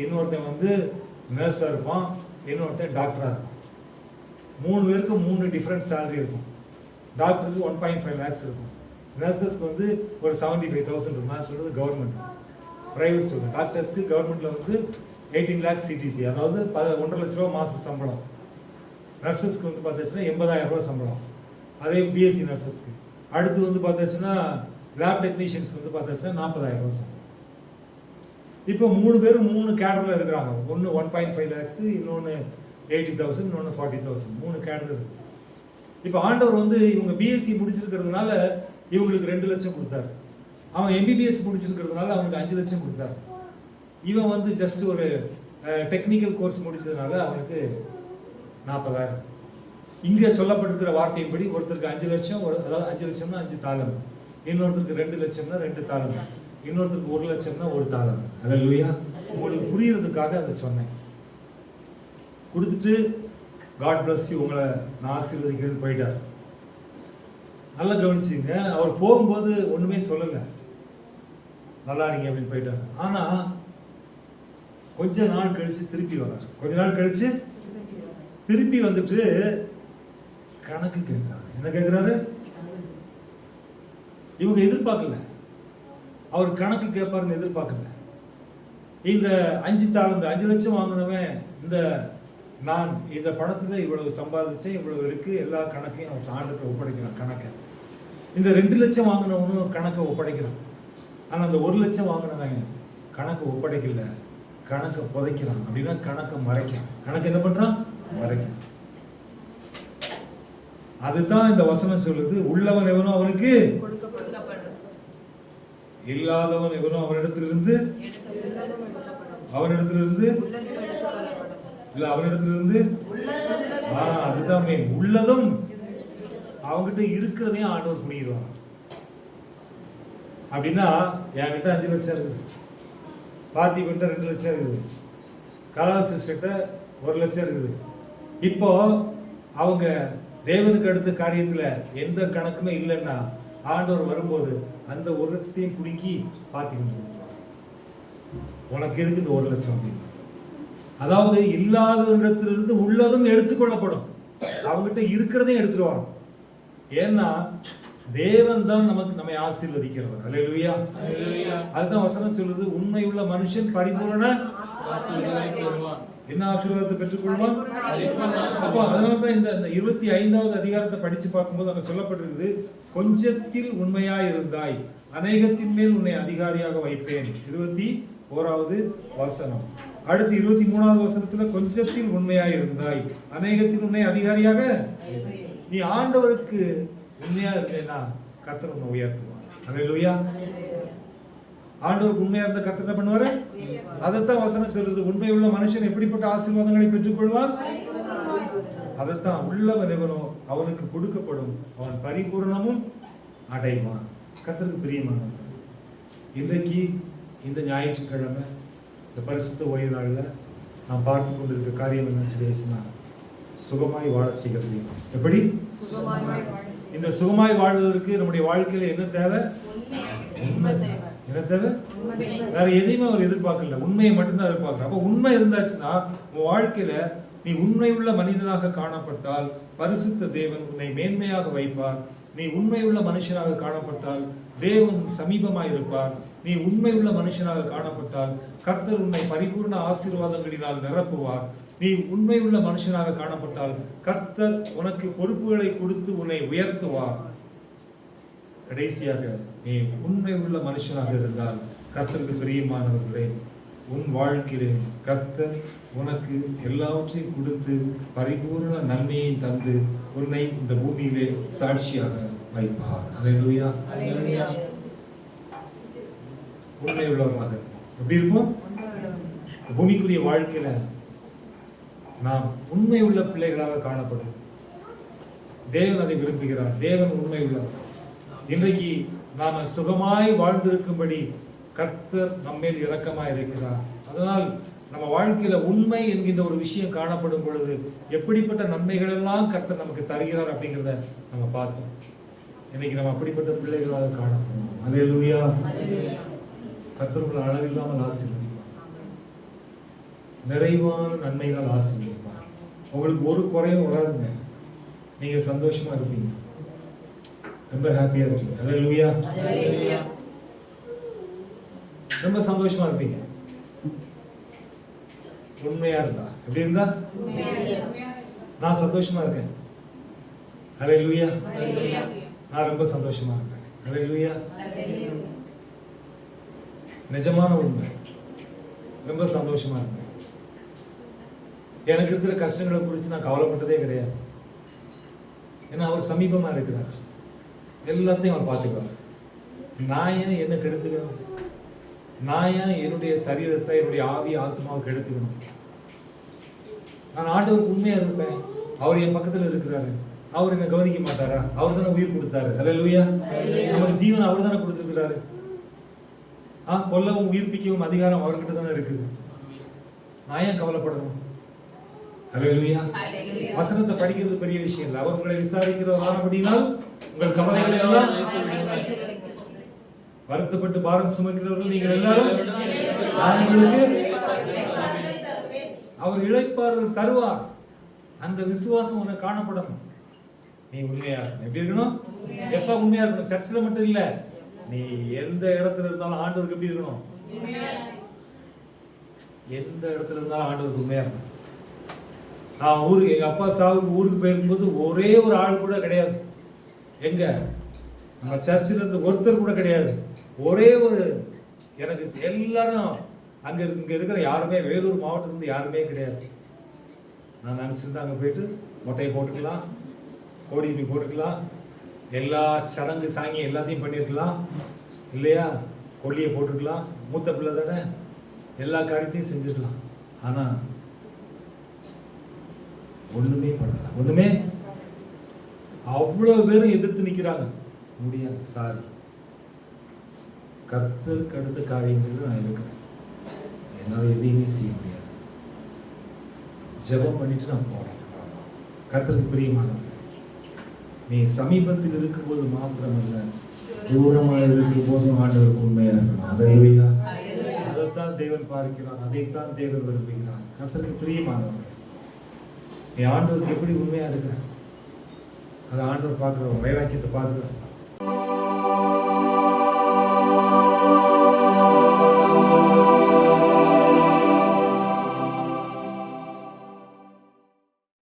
இன்னொருத்தன் வந்து நர்ஸா இருப்பான், இன்னொருத்தன் டாக்டரா இருப்பான். 3 பேருக்கு 3 டிஃபரெண்ட் சேலரி இருக்கும். டாக்டருக்கு 1.5 lakhs இருக்கும், நர்சஸ்க்கு வந்து ஒரு 75,000 இருக்கும். நான் சொல்றது கவர்மெண்ட், பிரைவேட் சொல்றேன். டாக்டர்ஸ்க்கு கவர்மெண்ட்ல வந்து 18 lakhs CTC, அதாவது 1.5 லட்ச ரூபா மாச சம்பளம். நர்சஸ்க்கு வந்து பார்த்தாச்சுன்னா 80,000 ரூபாய் சம்பளம், அதே பிஎஸ்சி நர்சஸ்க்கு. அடுத்து வந்து பார்த்தாச்சுன்னா லேப் டெக்னீஷியன்ஸ்க்கு வந்து பார்த்தாச்சுன்னா 40,000 ரூபாய் சம்பளம். இப்போ 3 பேரும் 3 கேடர்ல இருக்கிறாங்க. ஒன்று 1.5 lakhs, இன்னொன்று 80,000, இன்னொன்று 40,000. 3 கேடர் இருக்கு. இப்போ ஆண்டவர் வந்து இவங்க பிஎஸ்சி முடிச்சிருக்கிறதுனால இவங்களுக்கு 2 லட்சம் கொடுத்தாரு. அவன் எம்பிபிஎஸ் முடிச்சிருக்கிறதுனால அவனுக்கு 5 லட்சம் கொடுத்தாரு. இவன் வந்து ஜஸ்ட் ஒரு டெக்னிக்கல் கோர்ஸ் முடிச்சதுனால அவனுக்கு 40,000. இங்க சொல்லப்பட்டிருக்கிற வார்த்தையின்படி ஒருத்தருக்கு 5 லட்சம், அதாவது 5 லட்சம்னா 5 தாளம், இன்னொருத்தருக்கு 2 லட்சம்னா 2 தாளம், இன்னொருத்தருக்கு 1 லட்சம்னா 1 தாளம். அல்லேலூயா. உங்களுக்கு புரியறதுக்காக அதை சொன்னேன். கொடுத்துட்டு காட் பிளஸ் யூ, உங்களை நான் ஆசீர்வதிக்கிறேன்னு போயிட்டார். நல்லா கவனிச்சுங்க, அவர் போகும்போது ஒண்ணுமே சொல்லல, நல்லா இருங்க அப்படின்னு போயிட்டார். ஆனா கொஞ்ச நாள் கழிச்சு திருப்பி வரார். கொஞ்ச நாள் கழிச்சு திருப்பி வந்துட்டு கணக்கு கேட்கிறாரு. என்ன கேட்கிறாரு? இவங்க எதிர்பார்க்கல, அவர் கணக்கு கேட்பாருன்னு எதிர்பார்க்கல. இந்த 5 தாலந்து 5 லட்சம் வாங்கினவன் நான் இந்த பணத்துல இவ்வளவு சம்பாதிச்சேன், இவ்வளவு இருக்கு, எல்லா கணக்கையும் அவன் ஆண்டுக்கு ஒப்படைக்கிறான் கணக்கை. இந்த 2 லட்சம் வாங்கினவனும் கணக்கை ஒப்படைக்கிறான். ஆனா அந்த 1 லட்சம் வாங்கினவன் கணக்கு ஒப்படைக்கல, கணக்கை புதைக்கிறான். அப்படின்னா கணக்கை மறைக்கிறான். கணக்கு என்ன பண்றான்? மறைக்கிறான். அதுதான் இந்த வசனம் சொல்லுது. உள்ளவன் எவனோ அவனுக்கு இல்லாதவன் எவனோ அவனிடத்திலிருந்து அதுதான் மெயின். உள்ளதும் அவங்கிட்ட இருக்கிறதையும் ஆண்டவர் புரியுவான். அப்படின்னா என்கிட்ட 5 லட்சம் இருக்குது, பார்த்திபன்ட்ட 2 லட்சம் இருக்குது, கலாசிஸ்ட 1 லட்சம் இருக்குது. இப்போ அவங்க தேவனுக்கு அடுத்த காரியத்துல எந்த கணக்குமே இல்லைன்னா ஆண்டவர் வரும்போது அந்த 1 லட்சத்தையும் குடுக்கி பார்த்திபன் உனக்கு இருக்கு இந்த 1 லட்சம் அப்படின்னு. அதாவது இல்லாத இடத்திலிருந்து உள்ளதும் எடுத்துக்கொள்ளப்படும். அவங்ககிட்ட இருக்கிறதையும் எடுத்துருவாங்க. ஏன்னா தேவன் தான் நம்மை ஆசீர்வதிக்கிறவர். அல்லேலூயா. அதுதான் வசனம் சொல்லுது, உண்மை உள்ள மனுஷன் பரிபூரண என்ன ஆசீர்வாதத்தை பெற்றுக்கொள்வான். அப்போ அதனாலதான் இந்த 25வது அதிகாரத்தை படிச்சு பார்க்கும்போது அங்க சொல்லப்பட்டிருக்குது, கொஞ்சத்தில் உண்மையாய் இருந்தாய் அநேகத்தின் மேல் உன்னை அதிகாரியாக வைப்பேன். 21வது வசனம். அடுத்து 23வது வசனத்துல கொஞ்சத்தில் உண்மையாய் இருந்தாய் அநேகத்தில் உன்னை அதிகாரியாக. நீ ஆண்டவருக்கு உண்மையா இருந்தேன்னா கர்த்தர் உன்னை உயர்த்துவார். அல்லேலூயா. ஆண்டவருக்கு உண்மையா இருந்த கர்த்தர் என்ன பண்ணுவாரு? அதைத்தான் வசனம் சொல்றது. உண்மை உள்ள மனுஷன் எப்படிப்பட்ட ஆசீர்வாதங்களை பெற்றுக்கொள்வார்? அதைத்தான் உள்ளவன் எவனோ அவனுக்கு கொடுக்கப்படும், அவன் பரிபூர்ணமும் அடைவான். கர்த்தருக்கு பிரியமானவன். இன்றைக்கு இந்த ஞாயிற்றுக்கிழமை இந்த பரிசுத்த ஓய்வு நாள்ல நாம் பார்த்து கொண்டிருக்க காரியம் என்ன சொல்லிச்சுன்னா, சுகமாய் வாழ செய்கிறது. எப்படி இந்த சுகமாய் வாழ்வதற்கு நம்முடைய வாழ்க்கையில என்ன தேவை? உண்மை தேவை. என்ன தேவை? வேற எதையுமே அவர் எதிர்பார்க்கல, உண்மையை மட்டும்தான் எதிர்பார்க்கல. அப்ப உண்மை இருந்தாச்சுன்னா உன் வாழ்க்கையில நீ உண்மை உள்ள மனிதனாக காணப்பட்டால் பரிசுத்த தேவன் உன்னை மேன்மையாக வைப்பார். நீ உண்மை உள்ள மனுஷனாக காணப்பட்டால் தேவன் சமீபமாய் இருப்பார். நீ உண்மை உள்ள மனுஷனாக காணப்பட்டால் கர்த்தர் உன்னை பரிபூர்ண ஆசீர்வாதங்களினால் நிரப்புவார். நீ உண்மை உள்ள மனுஷனாக காணப்பட்டால் கர்த்தர் உனக்கு பொறுப்புகளை கொடுத்து உன்னை உயர்த்துவார். கடைசியாக நீ உண்மை உள்ள மனுஷனாக இருந்தால் கர்த்தருக்கு பிரியமானவர்களே, உன் வாழ்க்கையிலே கர்த்தர் உனக்கு எல்லாவற்றையும் கொடுத்து பரிபூர்ண நன்மையை தந்து உன்னை இந்த பூமியிலே சாட்சியாக வைப்பார். அல்லேலூயா. உண்மை உள்ளவர்களாக எப்படி இருப்போம்? பூமிக்குரிய வாழ்க்கையில நாம் உண்மை உள்ள பிள்ளைகளாக காணப்படும். தேவன் அதை விரும்புகிறார். தேவன் உண்மை உள்ளவர். இன்றைக்கு நாம சுகமாய் வாழ்ந்திருக்கும்படி கர்த்தர் நம்மேல் இரக்கமாய் இருக்கிறார். அதனால் நம்ம வாழ்க்கையில உண்மை என்கின்ற ஒரு விஷயம் காணப்படும் பொழுது எப்படிப்பட்ட நன்மைகள் எல்லாம் கர்த்தர் நமக்கு தருகிறார் அப்படிங்கிறத நம்ம பார்த்தோம். இன்னைக்கு நம்ம அப்படிப்பட்ட பிள்ளைகளாக காணப்படும். அல்லேலூயா. கர்த்தர் உங்களை அளவில்லாமல் ஆசீர்வதிப்பார். நிறைவான நன்மைகள் ஆசீர்வதிப்பார். உங்களுக்கு ஒரு குறையும் வராதுங்க. நீங்க சந்தோஷமா இருப்பீங்க, ரொம்ப ஹாப்பியா இருப்பீங்க. அல்லேலூயா. ரொம்ப சந்தோஷமா இருப்பீங்க உண்மையா இருந்தா. எப்படி இருந்தா? நான் சந்தோஷமா இருக்கேன். அல்லேலூயா. நான் ரொம்ப சந்தோஷமா இருக்கேன். அல்லேலூயா. நிஜமான உண்மை. ரொம்ப சந்தோஷமா இருக்கேன். எனக்கு இருக்கிற கஷ்டங்களை குறித்து நான் கவலைப்பட்டதே கிடையாது. ஏன்னா அவர் சமீபமா இருக்கிறார். எல்லாத்தையும் அவர் பார்த்துக்குவார். நான் ஏன் என்ன கெடுத்துக்கணும்? நான் ஏன் என்னுடைய சரீரத்தை, என்னுடைய ஆவி ஆத்மாவை கெடுத்துக்கணும்? நான் ஆண்டவருக்கு உண்மையா இருப்பேன். அவர் என் பக்கத்துல இருக்கிறாரு. அவர் என்ன கவனிக்க மாட்டாரா? அவர் தானே உயிர் கொடுத்தாரு. அல்லேலூயா. நமக்கு ஜீவன் அவர் தானே கொடுத்துருக்கிறாரு. கொல்லவும் உயிர்ப்பிக்கவும் அதிகாரம் அவர்கிட்ட தானே இருக்குது. நான் ஏன் கவலைப்படணும்? அல்லேலூயா. வசனத்தை படிக்கிறது பெரிய விஷயம் இல்லை. அவர் உங்களை விசாரிக்கிறவரானபடியால் உங்கள் கவலைகளை எல்லாம் வருத்தப்பட்டு பாரம் சுமக்கிறவர்கள் நீங்கள் எல்லாரும் அவர் இளைப்பாறுதல் தருவார். அந்த விசுவாசம் உனக்கு காணப்படணும். நீ உண்மையா இருக்கணும். எப்படி இருக்கணும்? எப்ப உண்மையா இருக்கணும்? சர்ச்சில் மட்டும் இல்ல, நீ எந்த இடத்துல இருந்தாலும் ஆண்டவருக்கு எப்படி இருக்கணும்? எந்த இடத்துல இருந்தாலும் ஆண்டவருக்கு உண்மையா இருக்கணும். நான் ஊருக்கு, எங்க அப்பா சாவுக்கு ஊருக்கு போயிருக்கும்போது ஒரே ஒரு ஆள் கூட கிடையாது. எங்க நம்ம சர்ச்சில் இருந்து ஒருத்தர் கூட கிடையாது. ஒரே ஒரு, எனக்கு எல்லாரும் இங்க இருக்கிற யாருமே, வேலூர் மாவட்டத்திலிருந்து யாருமே கிடையாது. நான் நினச்சிருந்தேன் அங்கே போயிட்டு மொட்டையை போட்டுக்கலாம், கோடி போட்டுக்கலாம், எல்லா சடங்கு சாங்கி எல்லாத்தையும் பண்ணியிருக்கலாம் இல்லையா, கொல்லியை போட்டுக்கலாம், மூத்த பிள்ளை தானே, எல்லா காரியத்தையும் செஞ்சிருக்கலாம். ஆனால் ஒண்ணுமே பண்ணல. ஒண்ணுமே. அவ்வளவு பேரும் எதிர்த்து நிக்கிறாங்க. முடியாது, சாரி, கர்த்தருக்கு அடுத்த காரியங்கள் நான் இருக்கிறேன், என்னால் எதையுமே செய்ய முடியாது. ஜெபம் பண்ணிட்டு நான் போறேன். கர்த்தருக்கு பிரியமானவர்களே, நீ சமீபத்தில் இருக்கும்போது மாத்திரமல்ல, தூரமாக இருக்கும் போதும் ஆண்டவருக்கு உண்மையா இருக்கணும். அல்லேலூயா. அதைத்தான் தேவன் பார்க்கிறார், அதைத்தான் தேவன் விரும்புகிறார். கர்த்தருக்கு பிரியமானவர்களே, நீ ஆண்டவருக்கு எப்படி உண்மையா இருக்கிற, அதை ஆண்டவர் பார்க்குற வைராக்கியத்தை பார்க்குற.